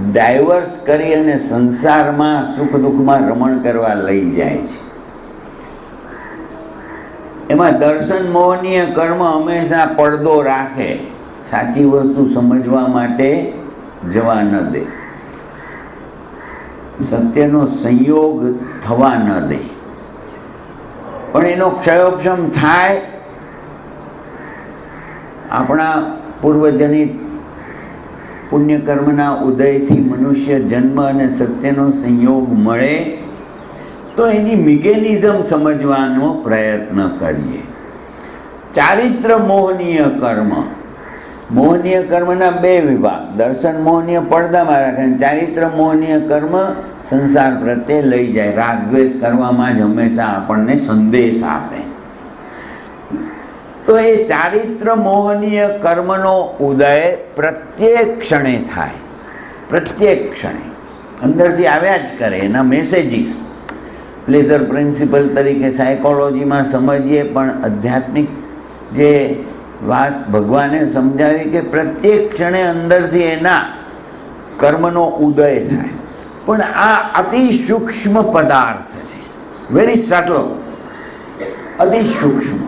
ડાયવર્સ કરી અને સંસારમાં સુખ દુઃખમાં રમણ કરવા લઈ જાય છે. એમાં દર્શન મોહનીય કર્મ હંમેશા પડદો રાખે, સાચી વસ્તુ સમજવા માટે જવા ન દે, સત્યનો સંયોગ થવા ન દે. પણ એનો ક્ષયોપશમ થાય. આપણા પૂર્વજનિત પુણ્યકર્મના ઉદયથી મનુષ્ય જન્મ અને સત્યનો સંયોગ મળે તો એની મિકેનિઝમ સમજવાનો પ્રયત્ન કરીએ. ચારિત્ર મોહનીય કર્મ, મોહનીય કર્મના બે વિભાગ, દર્શન મોહનીય પડદામાં રાખે, ચારિત્ર મોહનીય કર્મ સંસાર પ્રત્યે લઈ જાય, રાગ દ્વેષ કરવામાં જ હંમેશા આપણને સંદેશ આપે. તો એ ચારિત્ર મોહનીય કર્મનો ઉદય પ્રત્યેક ક્ષણે થાય, પ્રત્યેક ક્ષણે અંદરથી આવ્યા જ કરે. એના મેસેજીસ પ્લેઝર પ્રિન્સિપલ તરીકે સાયકોલોજીમાં સમજીએ, પણ આધ્યાત્મિક જે વાત ભગવાને સમજાવી કે પ્રત્યેક ક્ષણે અંદરથી એના કર્મનો ઉદય થાય. પણ આ અતિ સૂક્ષ્મ પદાર્થ છે, વેરી સટલ, અતિ સૂક્ષ્મ,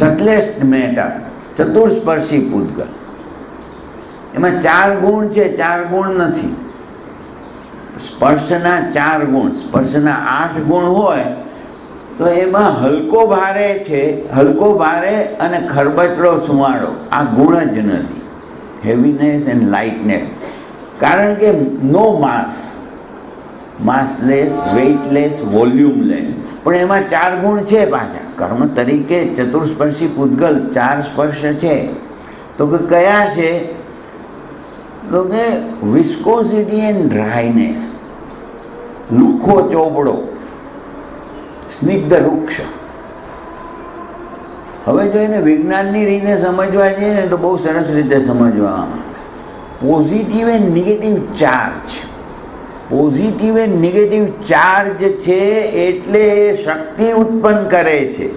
સટલેસ્ટ મેટર, ચતુર્સ્પર્શી પૂતગલ. એમાં 4 ગુણ છે, 4 ગુણ નથી. સ્પર્શના 4 ગુણ, સ્પર્શના 8 ગુણ હોય તો એમાં હલકો ભારે છે, હલકો ભારે અને ખરબચડો સુવાળો, આ ગુણ જ નથી. હેવીનેસ એન્ડ લાઇટનેસ, કારણ કે નો માસ, માસલેસ, વેઇટલેસ, વોલ્યુમલેસ. પણ એમાં 4 ગુણ છે પાછા. કર્મ તરીકે ચતુર્સ્પર્શી પૂતગલ 4 સ્પર્શ છે. તો કે કયા છે? તો કે વિસ્કોસિટી એન્ડ ડ્રાયનેસ, લુખો ચોપડો, સ્નિગ્ધ વૃક્ષ. હવે જો એને વિજ્ઞાનની રીતે સમજવા જઈએ ને તો બહુ સરસ રીતે સમજવા. Positive and negative charge, positive and negative charge છે એટલે એ શક્તિ ઉત્પન્ન કરે છે.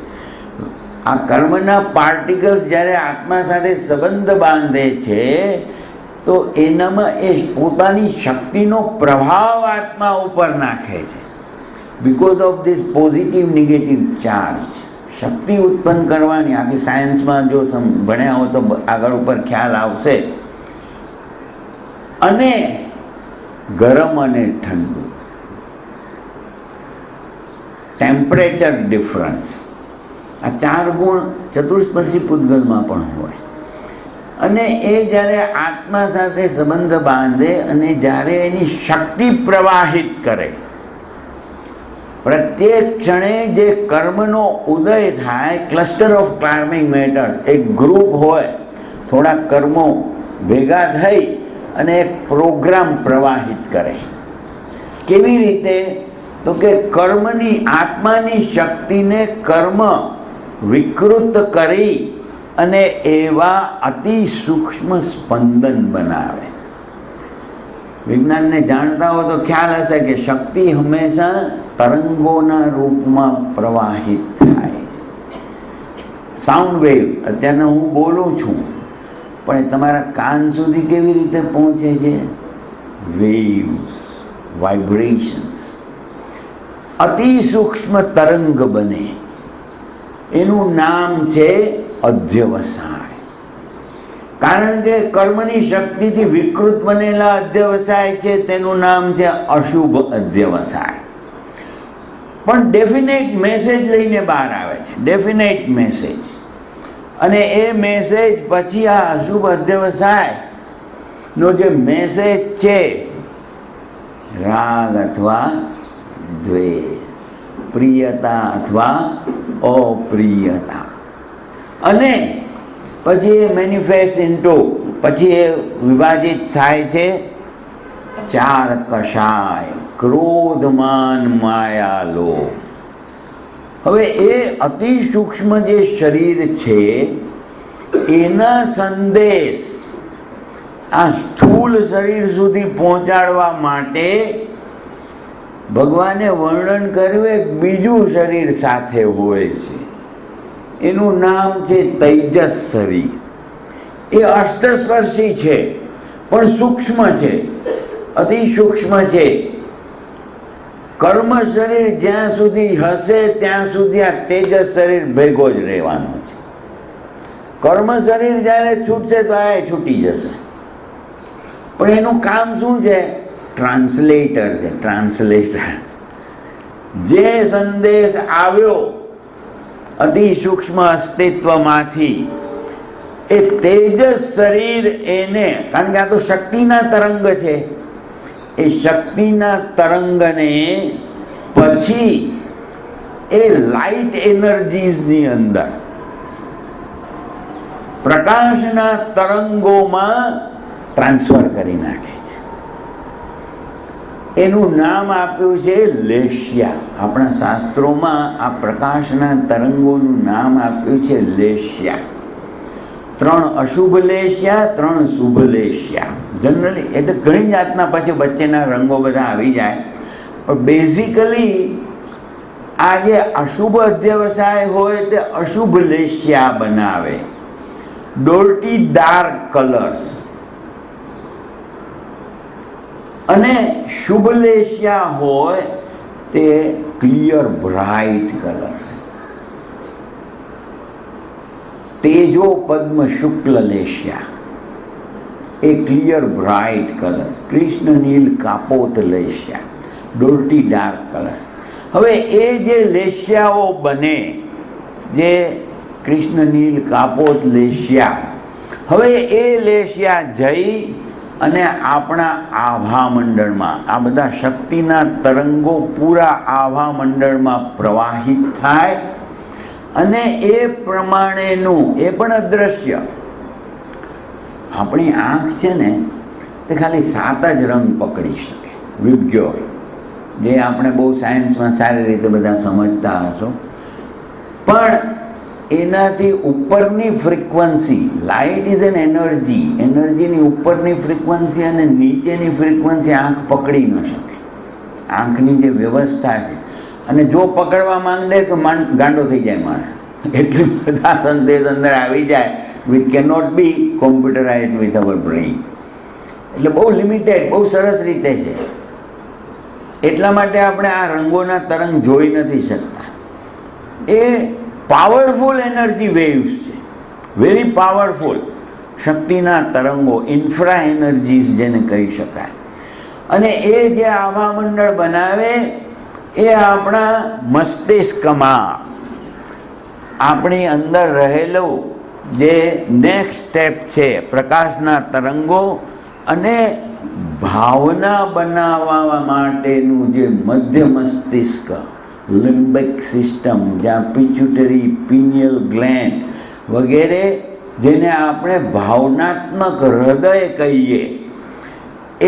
આ કર્મના પાર્ટિકલ્સ જ્યારે આત્મા સાથે સંબંધ બાંધે છે તો એનામાં એ પોતાની શક્તિનો પ્રભાવ આત્મા ઉપર નાખે છે. Because of this positive negative charge, શક્તિ ઉત્પન્ન કરવાની. આખી સાયન્સમાં જો ભણ્યા હો તો આગળ ઉપર ખ્યાલ આવશે. અને ગરમ અને ઠંડુ, ટેમ્પરેચર ડિફરન્સ, આ 4 ગુણ ચતુર્સ્પર્શી પૂતગલમાં પણ હોય. અને એ જ્યારે આત્મા સાથે સંબંધ બાંધે અને જ્યારે એની શક્તિ પ્રવાહિત કરે, પ્રત્યેક ક્ષણે જે કર્મનો ઉદય થાય, ક્લસ્ટર ઓફ કાર્મિક મેટર્સ, એક ગ્રુપ હોય, થોડા કર્મો ભેગા થઈ અને એક પ્રોગ્રામ પ્રવાહિત કરે. કેવી રીતે? તો કે કર્મની, આત્માની શક્તિને કર્મ વિકૃત કરી અને એવા અતિ સૂક્ષ્મ સ્પંદન બનાવે. વિજ્ઞાનને જાણતા હો તો ખ્યાલ હશે કે શક્તિ હંમેશા તરંગોના રૂપમાં પ્રવાહિત થાય. સાઉન્ડ વેવ, અત્યારે હું બોલું છું પણ એ તમારા કાન સુધી કેવી રીતે પહોંચે છે? વેવ્સ, વાઇબ્રેશન્સ, અતિ સૂક્ષ્મ તરંગ બને. એનું નામ છે અધ્યવસાય. કારણ કે કર્મની શક્તિથી વિકૃત બનેલા અધ્યવસાય છે તેનું નામ છે અશુભ અધ્યવસાય. પણ ડેફિનેટ મેસેજ લઈને બહાર આવે છે, ડેફિનેટ મેસેજ. અને એ મેસેજ પછી આ અશુભ અધ્યવસાયનો જે મેસેજ છે, રાગ અથવા દ્વેષ, પ્રિયતા અથવા અપ્રિયતા, અને પછી એ મેનિફેસ્ટ ઇન્ટુ, પછી એ વિભાજિત થાય છે ચાર કષાય, ક્રોધ, માન, માયા, લોભ. હવે એ અતિ સૂક્ષ્મ જે શરીર છે એના સંદેશ આ સ્થૂળ શરીર સુધી પહોંચાડવા માટે ભગવાને વર્ણન કર્યું એક બીજું શરીર સાથે હોય છે. એનું નામ છે તૈજસ શરીર. એ અષ્ટસ્પર્શી છે પણ સૂક્ષ્મ છે, અતિ સૂક્ષ્મ છે. કર્મ શરીર જ્યાં સુધી હશે ત્યાં સુધી આ તેજસ શરીર ભેગો જ રહેવાનો છે. કર્મ શરીર જ્યારે છૂટશે તો આ છૂટી જશે. પણ એનું કામ શું છે? ટ્રાન્સલેટર છે, ટ્રાન્સલેટર. જે સંદેશ આવ્યો અતિ સૂક્ષ્મ અસ્તિત્વમાંથી એ તેજસ શરીર એને, કારણ કે આ તો શક્તિના તરંગ છે, એ શક્તિના તરંગને પછી એ લાઇટ એનર્જીસની અંદર પ્રકાશના તરંગોમાં ટ્રાન્સફર કરી નાખે છે. એનું નામ આપ્યું છે લેશ્યા. આપણા શાસ્ત્રોમાં આ પ્રકાશના તરંગોનું નામ આપ્યું છે લેશ્યા. 3 અશુભ લેશ્યા, 3 શુભ લેશ્યા. જનરલી એટલે ઘણી જાતના પછી વચ્ચેના રંગો બધા આવી જાય, પણ બેઝિકલી આ જે અશુભ અધ્યવસાય હોય તે અશુભ લેશ્યા બનાવે, ડોર્ટી ડાર્ક કલર્સ. અને શુભ લેશ્યા હોય તે ક્લિયર બ્રાઇટ કલર્સ. તેજો પદ્મ શુક્લ લેશ્યા એ ક્લિયર બ્રાઇટ કલર્સ. કૃષ્ણ નીલ કાપોત લેશ્યા, ડોર્ટી ડાર્ક કલર્સ. હવે એ જે લેશ્યાઓ બને, જે કૃષ્ણ નીલ કાપોત લેશ્યા, હવે એ લેશ્યા જઈ અને આપણા આભા મંડળમાં, આ બધા શક્તિના તરંગો પૂરા આભા મંડળમાં પ્રવાહિત થાય અને એ પ્રમાણેનું, એ પણ અદૃશ્ય. આપણી આંખ છે ને તે ખાલી 7 જ રંગ પકડી શકે, વિબ્ગ્યોર, જે આપણે બહુ સાયન્સમાં સારી રીતે બધા સમજતા હશો. પણ એનાથી ઉપરની frequency, light is an energy, એનર્જીની ઉપરની ફ્રીક્વન્સી અને નીચેની ફ્રીક્વન્સી આંખ પકડી ન શકે. આંખની જે વ્યવસ્થા છે, અને જો પકડવા માંગે તો ગાંડો થઈ જાય માણસ. એટલું બધા સંદેશ અંદર આવી જાય which can not be computerised with our brain. એટલે બહુ લિમિટેડ, બહુ સરસ રીતે છે. એટલા માટે આપણે આ રંગોના તરંગ જોઈ નથી શકતા. એ પાવરફુલ એનર્જી વેવ્સ છે, વેરી પાવરફુલ શક્તિના તરંગો, ઇન્ફ્રા એનર્જીસ જેને કહી શકાય. અને એ જે આભા મંડળ બનાવે એ આપણા મસ્તિષ્કમાં, આપણી અંદર રહેલું જે નેક્સ્ટ સ્ટેપ છે પ્રકાશના તરંગો અને ભાવના બનાવવા માટેનું જે મધ્ય મસ્તિષ્ક, લિમ્બિક સિસ્ટમ, જ્યાં પિચ્યુટરી, પિનિયલ ગ્લેન્ડ વગેરે, જેને આપણે ભાવનાત્મક હૃદય કહીએ,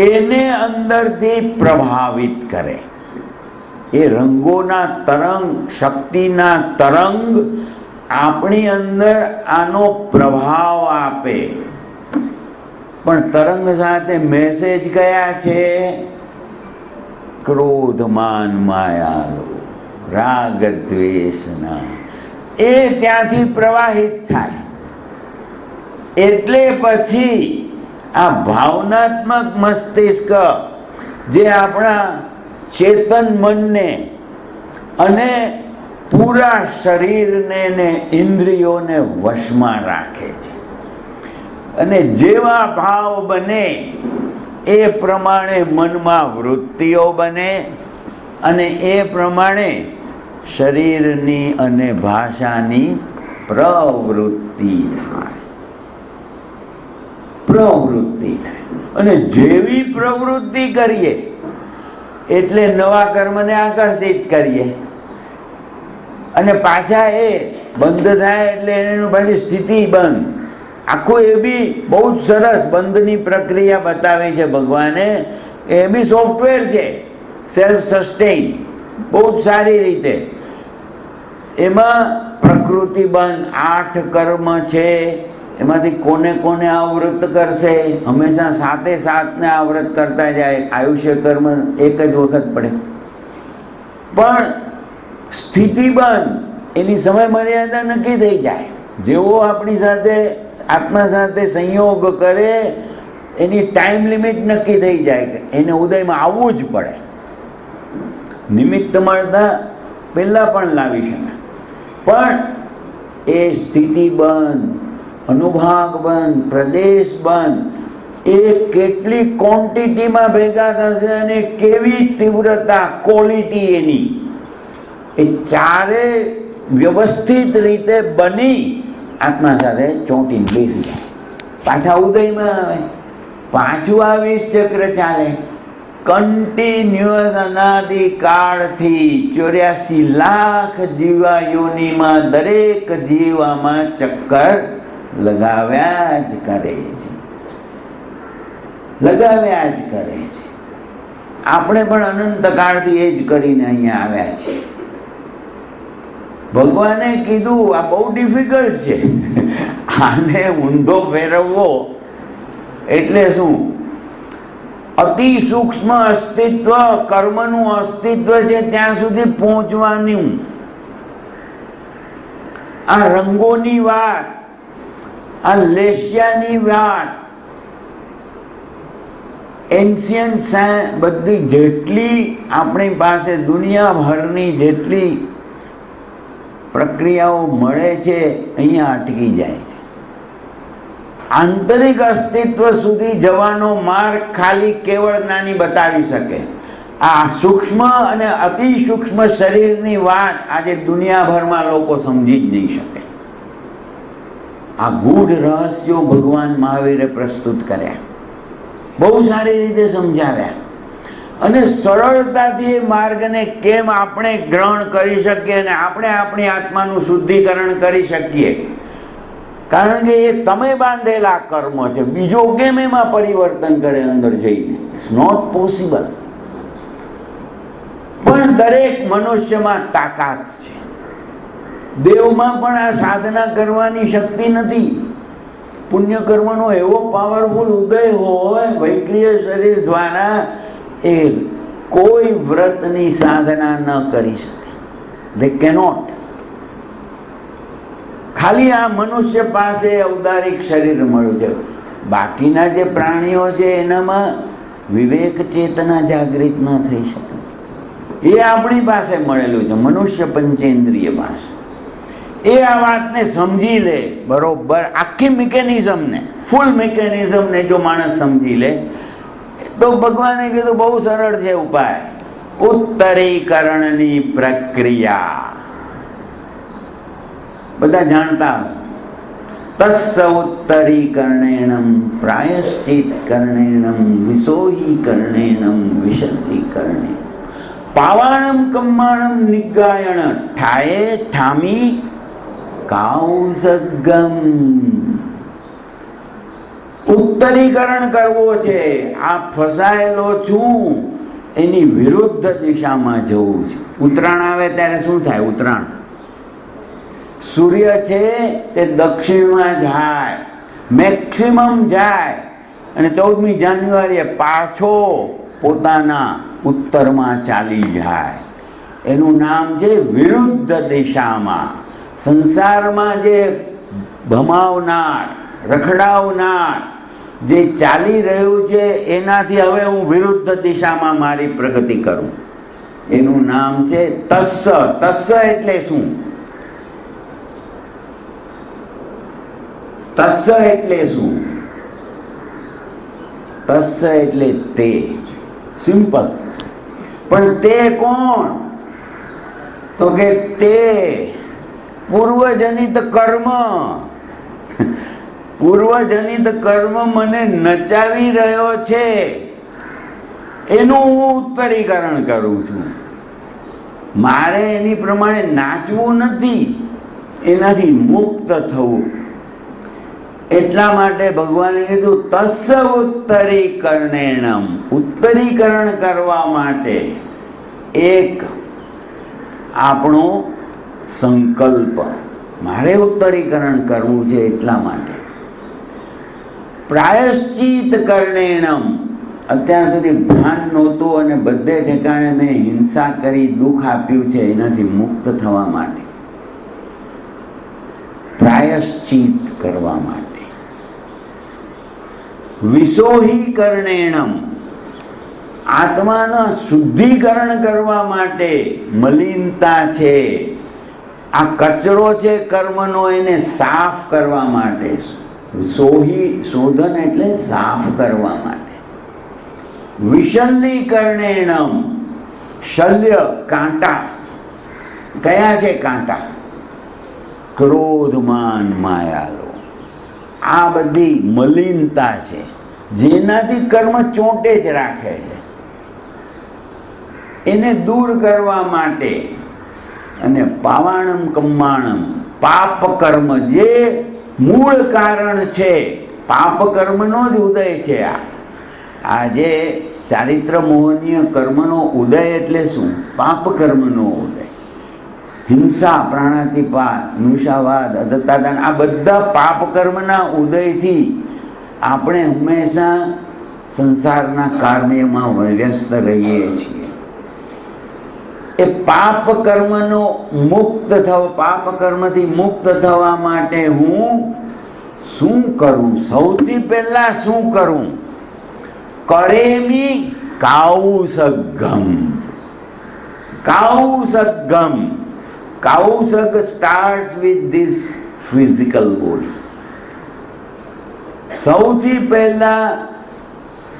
એને અંદરથી પ્રભાવિત કરે. એ રંગોના તરંગ, શક્તિના તરંગ આપણી અંદર આનો પ્રભાવ આપે. પણ તરંગ સાથે મેસેજ કયા છે? ક્રોધ, માન, માયા, રાગ, દ્વેષના. એ ત્યાંથી પ્રવાહિત થાય. એટલે પછી આ ભાવનાત્મક મસ્તિષ્ક જે આપણા ચેતન મનને અને પૂરા શરીરને ને ઇન્દ્રિયોને વશમાં રાખે છે. અને જેવા ભાવ બને એ પ્રમાણે મનમાં વૃત્તિઓ બને અને એ પ્રમાણે શરીરની અને ભાષાની પ્રવૃત્તિ થાય. પ્રવૃત્તિ થાય. અને જેવી પ્રવૃત્તિ કરીએ એટલે નવા કર્મને આકર્ષિત કરીએ, અને પાછા એ બંધ થાય એટલે એની પાછી સ્થિતિ બંધ. આખું એ બી બહુ જ સરસ બંધની પ્રક્રિયા બતાવી છે ભગવાને, એ બી સોફ્ટવેર છે, સેલ્ફ સસ્ટેઇન, બહુ જ સારી રીતે. એમાં પ્રકૃતિ બંધ 8 કર્મ છે, એમાંથી કોને કોને આવૃત કરશે? હંમેશા 7 ને આવૃત કરતા જાય. આયુષ્ય કર્મ એક જ વખત પડે. પણ સ્થિતિ બંધ, એની સમય મર્યાદા નક્કી થઈ જાય. જેવો આપણી સાથે આત્મા સાથે સંયોગ કરે એની ટાઈમ લિમિટ નક્કી થઈ જાય કે એને ઉદયમાં આવવું જ પડે. નિમિત્ત મળતા પહેલાં પણ લાવી શકે, પણ એ સ્થિતિ બંધ, અનુભાગ બંધ, પ્રદેશ બંધ, એ કેટલી ક્વોન્ટિટીમાં ભેગા થશે અને કેવી તીવ્રતા, ક્વોલિટી એની, એ ચારે વ્યવસ્થિત રીતે બની આત્મા સાથે ચોંટીને બેસી જાય. પાછા ઉદયમાં આવે, પાછું આ 20 ચક્ર ચાલે. કન્ટિન્યુઅસ અનાદિકાળથી 84 લાખ જીવા યોનિમાં દરેક જીવામાં ચક્કર લગાવ્યા જ કરે છે, લગાવ્યા જ કરે છે. આપણે પણ અનંતકાળથી એ જ કરીને અહીંયા આવ્યા છીએ. ભગવાને કીધું આ બહુ ડિફિકલ્ટ છે, આને ઊંધો ફેરવવો એટલે શું? અતિ સૂક્ષ્મ અસ્તિત્વ, કર્મનું અસ્તિત્વ છે ત્યાં સુધી પહોંચવાનું. આ રંગોની વાત, આ લેશિયાની વાત, એન્શિયન્ટ સાયન્સ, બધી જેટલી આપણી પાસે દુનિયાભરની જેટલી પ્રક્રિયાઓ મળે છે અહીંયા અટકી જાય છે. આંતરિક અસ્તિત્વ સુધી જવાનો માર્ગ ખાલી કેવળ જ્ઞાની બતાવી શકે. આ સૂક્ષ્મ અને અતિ સૂક્ષ્મ શરીરની વાત આજે દુનિયાભરમાં લોકો સમજી જ નહીં શકે. આ ગૂઢ રહસ્યો ભગવાન મહાવીરે પ્રસ્તુત કર્યા, બહુ સારી રીતે સમજાવ્યા. અને સરળતાથી એ માર્ગને કેમ આપણે ગ્રહણ કરી શકીએ અને આપણે આપણી આત્માનું શુદ્ધિકરણ કરી શકીએ, કારણ કે એ તમે બાંધેલા કર્મ છે. બીજો કેમ એમાં પરિવર્તન કરે અંદર જઈને? It's not possible. પણ દરેક મનુષ્યમાં તાકાત છે. દેવમાં પણ આ સાધના કરવાની શક્તિ નથી. પુણ્ય કર્મનો એવો પાવરફુલ ઉદય હોય વૈક્રિય શરીર દ્વારા, એ કોઈ વ્રતની સાધના ન કરી શકે. દે કેનોટ. ખાલી આ મનુષ્ય પાસે ઔદારિક શરીર મળ્યું છે. બાકીના જે પ્રાણીઓ છે એનામાં વિવેક ચેતના જાગૃત ન થઈ શકે. એ આપણી પાસે મળેલું છે, મનુષ્ય પંચેન્દ્રિય પાસે. એ આ વાતને સમજી લે બરોબર, આખી મિકેનિઝમને, ફૂલ મિકેનિઝમને જો માણસ સમજી લે તો ભગવાને કીધું બહુ સરળ છે ઉપાય. ઉત્તરીકરણની પ્રક્રિયા બધા જાણતા હશે. તસ્સ ઉત્તરીકરણેનમ પ્રાયશ્ચિત કરણેનમ વિસોહીકરણેનમ વિશદ્ધિકરણે પાવાણમ કમ્માણમ નિગાયણ ઠાયે ઠામી કાઉસગમ. ઉત્તરીકરણ કરવો છે. આ ફસાયેલો છું એની વિરુદ્ધ દિશામાં જવું છે. ઉત્તરાયણ આવે ત્યારે શું થાય? ઉત્તરાયણ, સૂર્ય છે તે દક્ષિણમાં જાય, મેક્સિમમ જાય, અને 14મી જાન્યુઆરીએ પાછો પોતાના ઉત્તરમાં ચાલી જાય. એનું નામ છે વિરુદ્ધ દિશામાં. સંસારમાં જે ભમાવનાર, રખડાવનાર જે ચાલી રહ્યું છે એનાથી હવે હું વિરુદ્ધ દિશામાં મારી પ્રગતિ કરું. એનું નામ છે તસ્સ. તસ્સ એટલે શું? તસ્સ એટલે શું? તસ્સ એટલે તે. સિમ્પલ. પણ તે કોણ? તો કે તે પૂર્વજનિત કર્મ. પૂર્વજનિત કર્મ મને નચાવી રહ્યો છે, એનું હું ઉત્તરીકરણ કરું છું. મારે એની પ્રમાણે નાચવું નથી, એનાથી મુક્ત થવું. એટલા માટે ભગવાને કીધું તસ્સ ઉત્તરીકરણેણમ, ઉત્તરીકરણ કરવા માટે એક આપણો સંકલ્પ, મારે ઉત્તરીકરણ કરવું છે એટલા માટે. પ્રાયશ્ચિત કરણેણમ, અત્યાર સુધી ભાન નહોતું અને બધે ઠેકાણે મેં હિંસા કરી દુઃખ આપ્યું છે, એનાથી મુક્ત થવા માટે પ્રાયશ્ચિત કરવા માટે. વિશોહીકરણેણમ, આત્માના શુદ્ધિકરણ કરવા માટે, મલિનતા છે આ કચરો છે કર્મનો એને સાફ કરવા માટે. શોધન એટલે સાફ કરવા માટે. વિશલ્યકરણેણમ, શલ્ય કાંટા, કયા છે કાંટા? ક્રોધ માન માયાલો, આ બધી મલિનતા છે જેનાથી કર્મ ચોંટે જ રાખે છે, એને દૂર કરવા માટે. અને પાવાણમ કમ્માણમ, પાપ કર્મ જે મૂળ કારણ છે, પાપ કર્મનો જ ઉદય છે. આ જે ચારિત્ર મોહનીય કર્મનો ઉદય એટલે શું? પાપ કર્મનો ઉદય. હિંસા, પ્રાણાતિપાત, નૃષાવાદ, અદત્તાદાન, આ બધા પાપ કર્મના ઉદયથી આપણે હંમેશા સંસારના કાર્યમાં વ્યસ્ત રહીએ છીએ. એ પાપ કર્મનો મુક્ત થવા, પાપ કર્મથી મુક્ત થવા માટે હું શું કરું? સૌથી પહેલા શું કરું? કરેમી કાઉસગમ. કાઉસગમ, કાઉસગ starts with this physical body. સૌથી પહેલા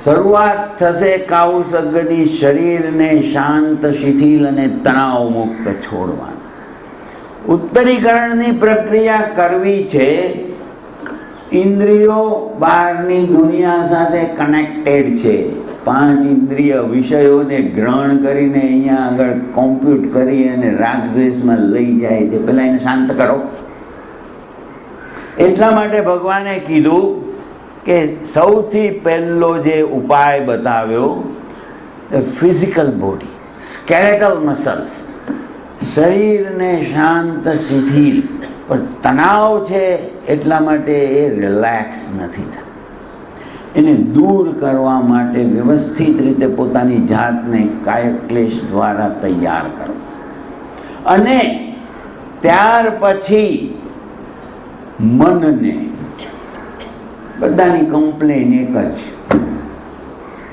શરૂઆત થશે કાઉસગની, શરીરને શાંત, શિથિલ અને તણાવ મુક્ત છોડવાનું. ઉત્તરીકરણની પ્રક્રિયા કરવી છે. ઇન્દ્રિયો બહારની દુનિયા સાથે કનેક્ટેડ છે. 5 ઇન્દ્રિય વિષયોને ગ્રહણ કરીને અહીંયા આગળ કોમ્પ્યુટ કરી અને રાગદ્વેષમાં લઈ જાય છે. પહેલાં એને શાંત કરો. એટલા માટે ભગવાને કીધું કે સૌથી પહેલો જે ઉપાય બતાવ્યો, ફિઝિકલ બોડી, સ્કેલેટલ મસલ્સ, શરીરને શાંત, શિથિલ. પણ તણાવ છે એટલા માટે એ રિલેક્સ નથી થતું. એને દૂર કરવા માટે વ્યવસ્થિત રીતે પોતાની જાતને કાયક્લેશ દ્વારા તૈયાર કરો. અને ત્યાર પછી મનને, બધાની કમ્પ્લેન એક જ,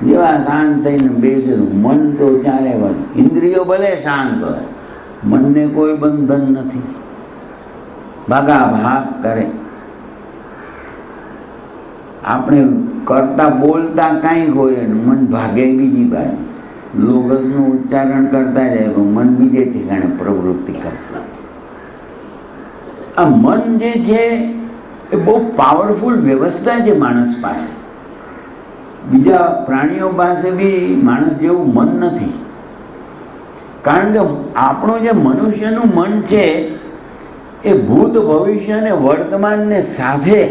જેવા શાંત થઈને બેસે મન તો ચારે વાત. ઇન્દ્રિયો ભલે શાંત હોય, મનને કોઈ બંધન નથી, ભાગા ભાગ કરે. આપણે કરતા બોલતા કાંઈ હોય, મન ભાગે બીજી બાજુ, લોગસનું ઉચ્ચારણ કરતા જાય તો મન બીજે ઠેકાણે પ્રવૃત્તિ કરતા. આ મન જે છે એ બહુ પાવરફુલ વ્યવસ્થા છે માણસ પાસે. બીજા પ્રાણીઓ પાસે બી માણસ જેવું મન નથી. કારણ કે આપણું જે મનુષ્યનું મન છે એ ભૂત, ભવિષ્ય અને વર્તમાનને સાથે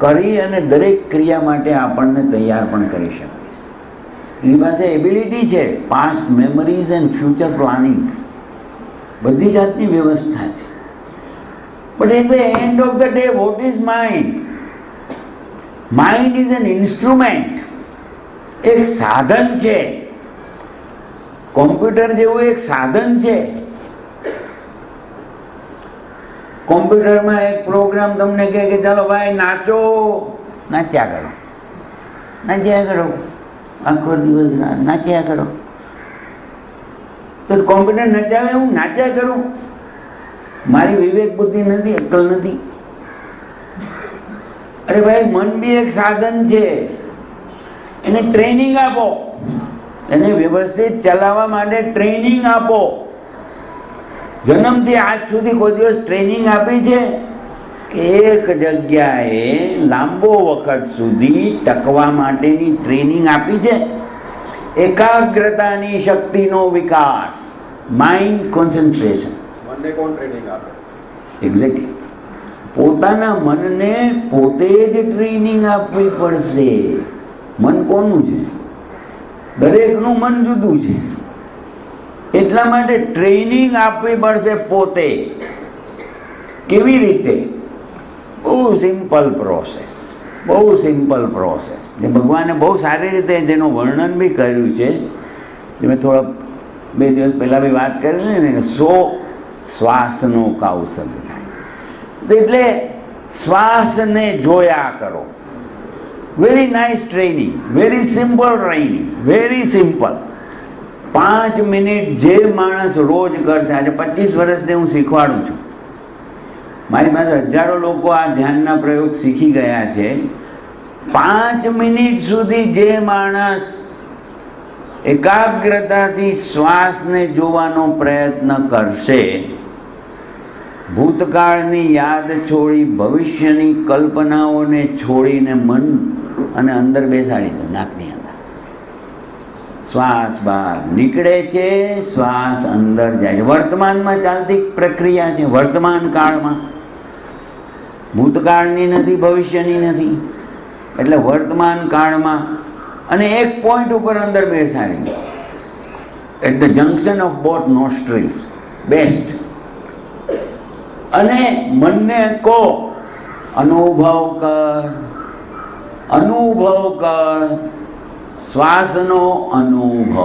કરી અને દરેક ક્રિયા માટે આપણને તૈયાર પણ કરી શકે છે. એની પાસે એબિલિટી છે, past memories and future planning, બધી જાતની વ્યવસ્થા છે. But at the end of the day, what is mind? Mind is an instrument. એક સાધન છે. કોમ્પ્યુટર જેવું એક સાધન છે. કોમ્પ્યુટરમાં એક પ્રોગ્રામ તમને કહે કે ચાલો ભાઈ નાચો, નાચ્યા કરો, નાચ્યા કરો, આખો દિવસ નાચ્યા કરો. તો કોમ્પ્યુટર નચાવે, હું નાચ્યા કરું? મારી વિવેક બુદ્ધિ નથી, અક્કલ નથી. અરે ભાઈ, મન બી એક સાધન છે. એને ટ્રેનિંગ આપો, એને વ્યવસ્થિત ચલાવવા માટે ટ્રેનિંગ આપો. જન્મથી આજ સુધી કોઈ દિવસ ટ્રેનિંગ આપી છે કે એક જગ્યાએ લાંબો વખત સુધી ટકવા માટેની ટ્રેનિંગ આપી છે? એકાગ્રતાની શક્તિનો વિકાસ, માઇન્ડ કોન્સન્ટ્રેશન. મને કોણ ટ્રેનિંગ આપે? એક્ઝેક્ટલી. પોતાના મનને પોતે જ ટ્રેનિંગ આપવી પડશે. મન કોનું છે? દરેકનું મન જુદું છે. એટલા માટે ટ્રેનિંગ આપવી પડશે પોતે. કેવી રીતે? બહુ સિમ્પલ પ્રોસેસ, બહુ સિમ્પલ પ્રોસેસ. જે ભગવાને બહુ સારી રીતે જેનું વર્ણન બી કર્યું છે, જે મેં થોડા 2 દિવસ પહેલાં બી વાત કરેલી ને, 100 શ્વાસનો કૌશલ્ય થાય. એટલે શ્વાસને જોયા કરો. Very nice training, very simple training, very simple. 5 minute જે માણસ રોજ કરશે, આજે 25 વર્ષથી હું શીખવાડું છું. મારી પાસે હજારો લોકો આ ધ્યાનના પ્રયોગ શીખી ગયા છે. 5 મિનિટ સુધી જે માણસ એકાગ્રતાથી શ્વાસને જોવાનો પ્રયત્ન કરશે, ભૂતકાળની યાદ છોડી, ભવિષ્યની કલ્પનાઓને છોડીને મન અને અંદર બેસાડી દો. નાકની અંદર શ્વાસ બહાર નીકળે છે, શ્વાસ અંદર જાય છે. વર્તમાનમાં ચાલતી પ્રક્રિયા છે, વર્તમાન કાળમાં. ભૂતકાળની નથી, ભવિષ્યની નથી. એટલે વર્તમાન કાળમાં. અને એક પોઈન્ટ ઉપર અંદર બેસાડી દો, at the junction of both nostrils, best. અને મનને કહો, અનુભવ કર, અનુભવ કર, શ્વાસનો અનુભવ.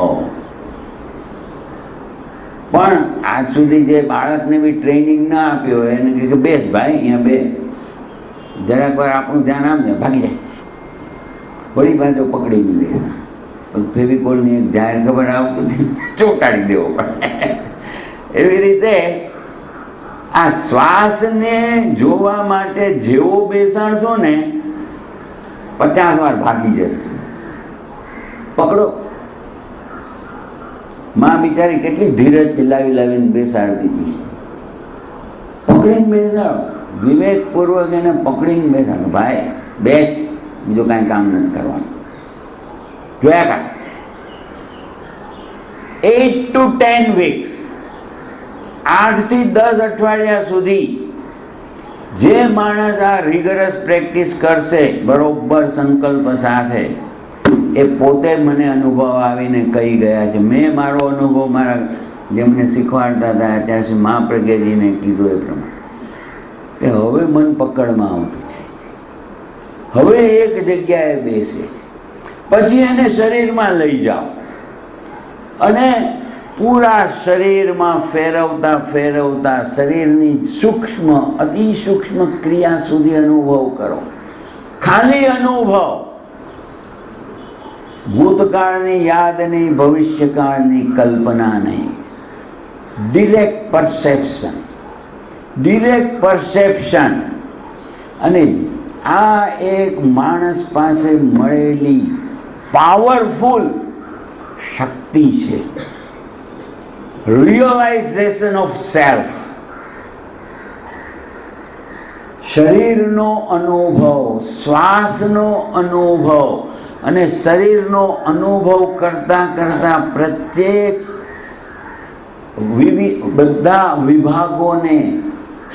પણ આજ સુધી જે બાળકને બી ટ્રેનિંગ ના આપ્યો હોય એને કહે કે બેસ ભાઈ, અહીંયા બેસ, જરાક વાર આપણું ધ્યાન આપજે, ભાગી જાય. વળી બાજુ પકડીને બેસ. ફેવિકોલની એક જાહેર ખબર આવતી ચોંટાડી દેવો પડે. એવી રીતે આ શ્વાસને જોવા માટે જેવો બેસાડશો ને, 50 વાર ભાગી જશે. પકડો. માં બિચારી કેટલી ધીરજ લાવીને બેસાડતી હતી. પકડીને બેસાડો, વિવેકપૂર્વક એને પકડીને બેસાડો. ભાઈ બેસ, બીજું કાંઈ કામ નથી કરવાનું. જોયા કા 8 to 10 weeks, 8 થી 10 અઠવાડિયા સુધી જે માણસ આ રિગરસ પ્રેક્ટિસ કરશે બરોબર સંકલ્પ સાથે, એ પોતે મને અનુભવ આવીને કહી ગયા છે. મેં મારો અનુભવ મારા જેમને શીખવાડતા હતા ત્યાં સુધી મા પ્રજ્ઞાજીને કીધું એ પ્રમાણે કે હવે મન પકડમાં આવતું જાય છે. હવે એક જગ્યાએ બેસે છે. પછી એને શરીરમાં લઈ જાઓ અને પૂરા શરીરમાં ફેરવતા ફેરવતા શરીરની સૂક્ષ્મ, અતિ સૂક્ષ્મ ક્રિયા સુધી અનુભવ કરો. ખાલી અનુભવ. ભૂતકાળની યાદ નહીં, ભવિષ્યકાળની કલ્પના નહીં. Direct perception, direct perception. અને આ એક માણસ પાસે મળેલી પાવરફુલ શક્તિ છે. Realisation of self. શરીરનો અનુભવ, શ્વાસનો અનુભવ અને શરીરનો અનુભવ કરતા કરતા પ્રત્યેક બધા વિભાગોને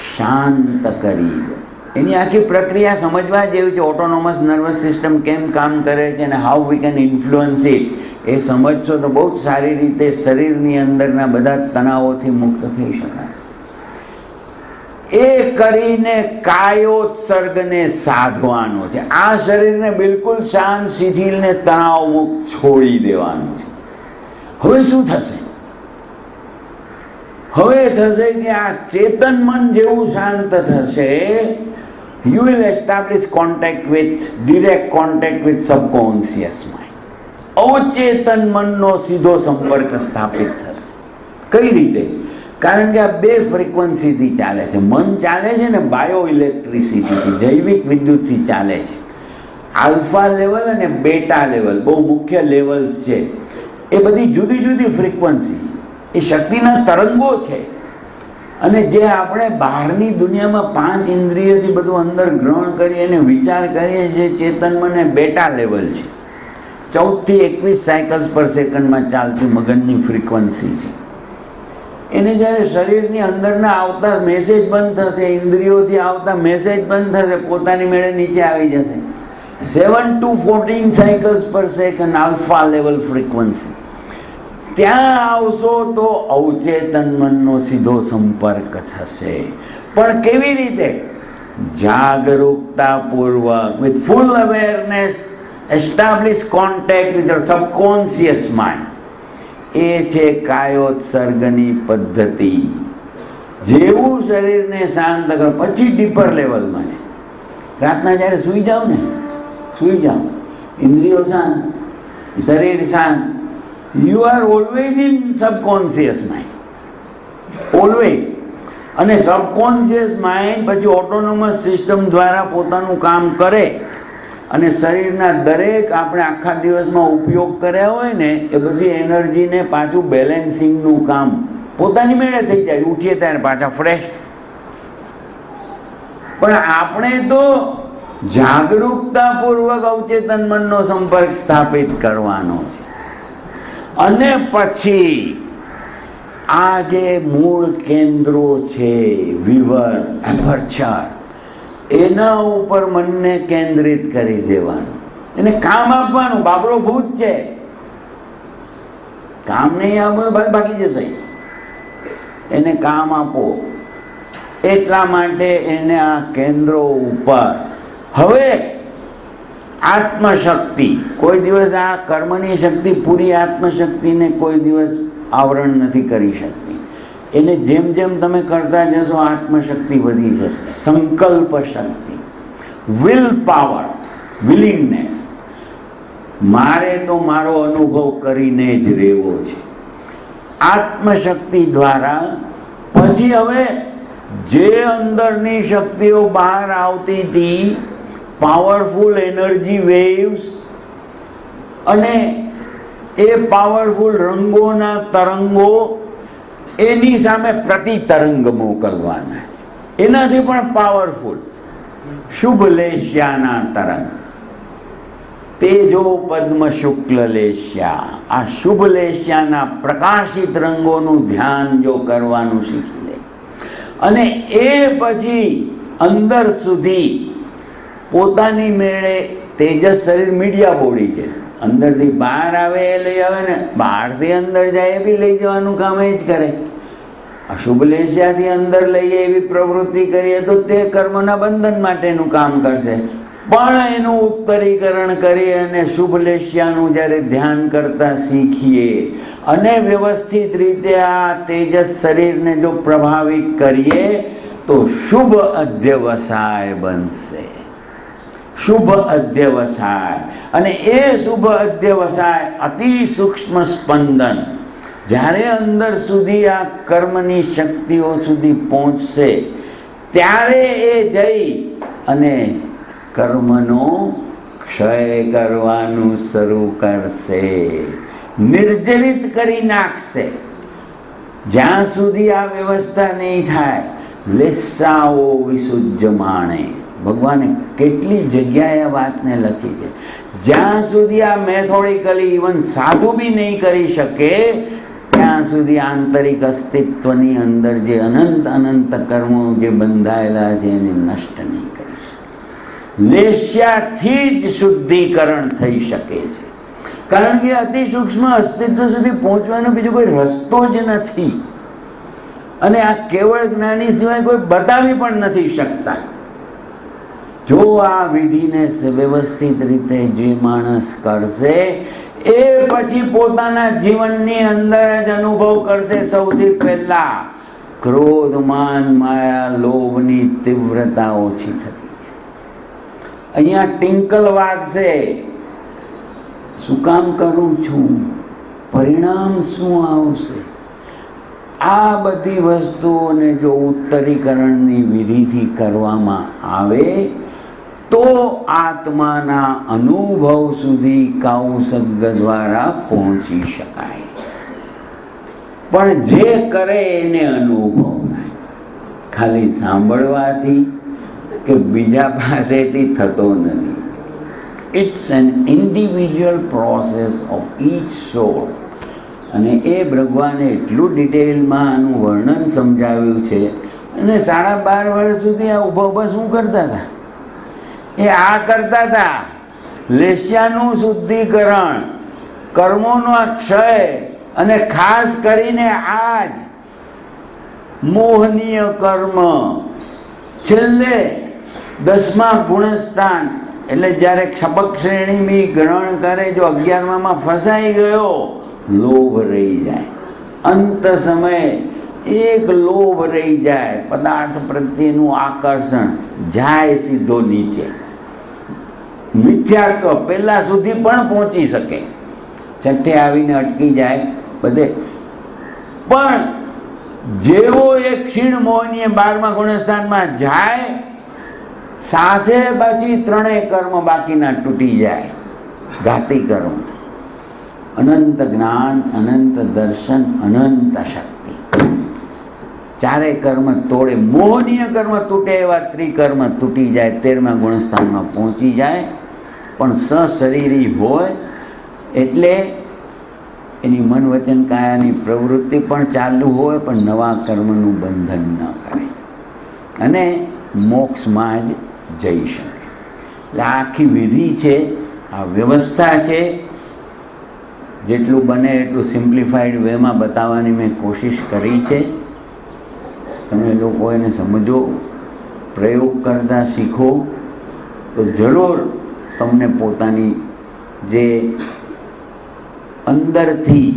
શાંત કરી દો. એની આખી પ્રક્રિયા સમજવા જેવી છે. ઓટોનોમસ નર્વસ સિસ્ટમ કેમ કામ કરે છે અને how we can influence it, એ સમજશો તો બહુ જ સારી રીતે શરીરની અંદરના બધા તણાવોથી મુક્ત થઈ શકાશે. એ કરીને કાયોત્સર્ગને સાધવાનો છે. આ શરીરને બિલકુલ શાંત, શિથિલ ને તણાવ મુક્ત છોડી દેવાનું છે. હવે શું થશે? હવે થશે કે આ ચેતન મન જેવું શાંત થશે. You will establish direct contact with subconscious mind. અવચેતન મનનો સીધો સંપર્ક સ્થાપિત થશે. કઈ રીતે? કારણ કે આ 2 ફ્રીક્વન્સીથી ચાલે છે. મન ચાલે છે ને બાયો ઇલેક્ટ્રિસિટીથી, જૈવિક વિદ્યુતથી ચાલે છે. આલ્ફા લેવલ અને બેટા લેવલ બહુ મુખ્ય લેવલ્સ છે. એ બધી જુદી જુદી ફ્રીક્વન્સી, એ શક્તિના તરંગો છે. અને જે આપણે બહારની દુનિયામાં 5 ઇન્દ્રિયથી બધું અંદર ગ્રહણ કરીએ અને વિચાર કરીએ છીએ, ચેતન મને બેટા લેવલ છે. 14 થી 21 સાયકલ્સ પર સેકન્ડમાં ચાલતી મગજની ફ્રીક્વન્સી છે. એને જ્યારે શરીરની અંદરના આવતા મેસેજ બંધ થશે, ઇન્દ્રિયોથી આવતા મેસેજ બંધ થશે, પોતાની મેળે નીચે આવી જશે. 7 to 14 સાયકલ્સ પર સેકન્ડ આલ્ફા લેવલ ફ્રીક્વન્સી. ત્યાં આવશો તો અવચેતન મનનો સીધો સંપર્ક થશે. પણ કેવી રીતે? જાગરૂકતાપૂર્વક, with full awareness, establish contact with your subconscious mind. એ છે કાયોત્સર્ગની પદ્ધતિ. જેવું શરીરને શાંત કરો પછી ડીપર લેવલમાં છે. રાતના જ્યારે સૂઈ જાઓ ને, સૂઈ જાઓ, ઇન્દ્રિયો શાંત, શરીર શાંત, you are always in subconscious mind, always. અને સબકોન્શિયસ માઇન્ડ પછી ઓટોનોમસ સિસ્ટમ દ્વારા પોતાનું કામ કરે અને શરીરના દરેક આપણે આખા દિવસમાં ઉપયોગ કર્યા હોય ને એ બધી એનર્જીને પાછું બેલેન્સિંગનું કામ પોતાની મેળે થઈ જાય. ઉઠીએ ત્યારે પાછા ફ્રેશ. પણ આપણે તો જાગરૂકતાપૂર્વક અવચેતન મનનો સંપર્ક સ્થાપિત કરવાનો છે. અને પછી આ જે મૂળ કેન્દ્રો છે, વિવર, એપર્ચર, એના ઉપર મનને કેન્દ્રિત કરી દેવાનું, એને કામ આપવાનું. બાબરો ભૂત છે, કામ નહીં આપવાનું બાકી જશે. એને કામ આપો. એટલા માટે એને આ કેન્દ્રો ઉપર હવે આત્મશક્તિ, કોઈ દિવસ આ કર્મની શક્તિ પૂરી આત્મશક્તિને કોઈ દિવસ આવરણ નથી કરી શકતી. એને જેમ જેમ તમે કરતા જશો આત્મશક્તિ વધી જશે. સંકલ્પ શક્તિ, વિલ પાવર, વિલિંગનેસ. મારે તો મારો અનુભવ કરીને જ રહેવો છે. આત્મશક્તિ દ્વારા પછી હવે જે અંદરની શક્તિઓ બહાર આવતી હતી, પાવરફુલ એનર્જી વેવ્સ, અને એ પાવરફુલ રંગોના તરંગો, એની સામે પ્રતિતરંગ મોકલવાના. એનાથી પણ પાવરફુલ શુભ લેશ્યાના તરંગ, તેજો પદ્મ શુક્લ લેશ્યા. આ શુભ લેશ્યાના પ્રકાશિત રંગોનું ધ્યાન જો કરવાનું શીખી લે અને એ પછી અંદર સુધી પોતાની મેળે તેજસ શરીર મીડિયા બોડી છે. અંદરથી બહાર આવે એ લઈ આવે ને, બહારથી અંદર જાય એ બી લઈ જવાનું કામ એ જ કરે. અશુભ લેશ્યાથી અંદર લઈએ એવી પ્રવૃત્તિ કરીએ તો તે કર્મના બંધન માટેનું કામ કરશે. પણ એનું ઉત્તરીકરણ કરી અને શુભ લેશ્યાનું જ્યારે ધ્યાન કરતા શીખીએ અને વ્યવસ્થિત રીતે આ તેજસ શરીરને જો પ્રભાવિત કરીએ તો શુભ અધ્યવસાય બનશે. શુભ અધ્યવસાય. અને એ શુભ અધ્યવસાય અતિ સૂક્ષ્મ સ્પંદન જ્યારે અંદર સુધી આ કર્મની શક્તિઓ સુધી પહોંચશે ત્યારે એ જઈ અને કર્મનો ક્ષય કરવાનું શરૂ કરશે, નિર્જરિત કરી નાખશે. જ્યાં સુધી આ વ્યવસ્થા નહીં થાય, લેસાઓ વિસુજ્યમાણે. ભગવાને કેટલી જગ્યાએ આ વાતને લખી છે. જ્યાં સુધી આ મેથોડિકલી ઇવન સાધુ બી નહીં કરી શકે ત્યાં સુધી આંતરિક અસ્તિત્વની અંદર જે અનંત અનંત કર્મો જે બંધાયેલા છે એને નષ્ટ નહીં કરી શકે. લેશ્યાથી જ શુદ્ધિકરણ થઈ શકે છે. કારણ કે અતિ સૂક્ષ્મ અસ્તિત્વ સુધી પહોંચવાનો બીજો કોઈ રસ્તો જ નથી. અને આ કેવળ જ્ઞાની સિવાય કોઈ બતાવી પણ નથી શકતા. જો આ વિધિને વ્યવસ્થિત રીતે જે માણસ કરશે એ પછી પોતાના જીવનની અંદર જ અનુભવ કરશે. સૌથી પહેલા ક્રોધ, માન, માયા, લોભની તીવ્રતા ઓછી થતી. અહીંયા ટિંકલ વાગશે, શું કામ કરું છું, પરિણામ શું આવશે. આ બધી વસ્તુઓને જો ઉત્તરીકરણની વિધિથી કરવામાં આવે તો આત્માના અનુભવ સુધી કાઉસગ્ગ દ્વારા પહોંચી શકાય છે. પણ જે કરે એને અનુભવ થાય. ખાલી સાંભળવાથી કે બીજા પાસેથી થતો નથી. It's an individual process of each soul. અને એ ભગવાને એટલું ડિટેલમાં આનું વર્ણન સમજાવ્યું છે. અને 12.5 વર્ષ સુધી આ ઊભા ઊભા શું કરતા હતા? એ આ કરતા હતા, લેસ્યાનું શુદ્ધિકરણ, કર્મોનો ક્ષય, અને ખાસ કરીને આજ મોહનીય કર્મ. છેલ્લે 10મા ગુણસ્થાન, એટલે જ્યારે ક્ષપક શ્રેણી બી ગ્રહણ કરે, જો 11માં ફસાઈ ગયો, લોભ રહી જાય. અંત સમયે એક લોભ રહી જાય, પદાર્થ પ્રત્યેનું આકર્ષણ જાય સીધો નીચે. મિથ્યાત્વ પહેલા સુધી પણ પહોંચી શકે, છઠ્ઠે આવીને અટકી જાય બધે. પણ જેવો એક ક્ષીણ મોહનીય 12મા ગુણસ્થાનમાં જાય, સાથે પછી 3 કર્મ બાકીના તૂટી જાય. ઘાતી કર્મ, અનંત જ્ઞાન, અનંત દર્શન, અનંત શક્તિ, 4 કર્મ તોડે. મોહનીય કર્મ તૂટે એવા ત્રિકર્મ તૂટી જાય, 13મા ગુણસ્થાનમાં પહોંચી જાય. પણ સશરીરી હોય એટલે એની મન વચન કાયાની પ્રવૃત્તિ પણ ચાલુ હોય, પણ નવા કર્મનું બંધન ન કરે અને મોક્ષમાં જ જઈ શકે. એટલે આખી વિધિ છે, આ વ્યવસ્થા છે. જેટલું બને એટલું સિમ્પ્લિફાઈડ વેમાં બતાવવાની મેં કોશિશ કરી છે. તમે લોકો એને સમજો, પ્રયોગ કરતા શીખો તો જરૂર તમને પોતાની જે અંદરથી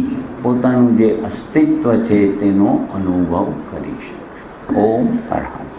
પોતાનું જે અસ્તિત્વ છે તેનો અનુભવ કરી શકશો. ઓમ અરહત.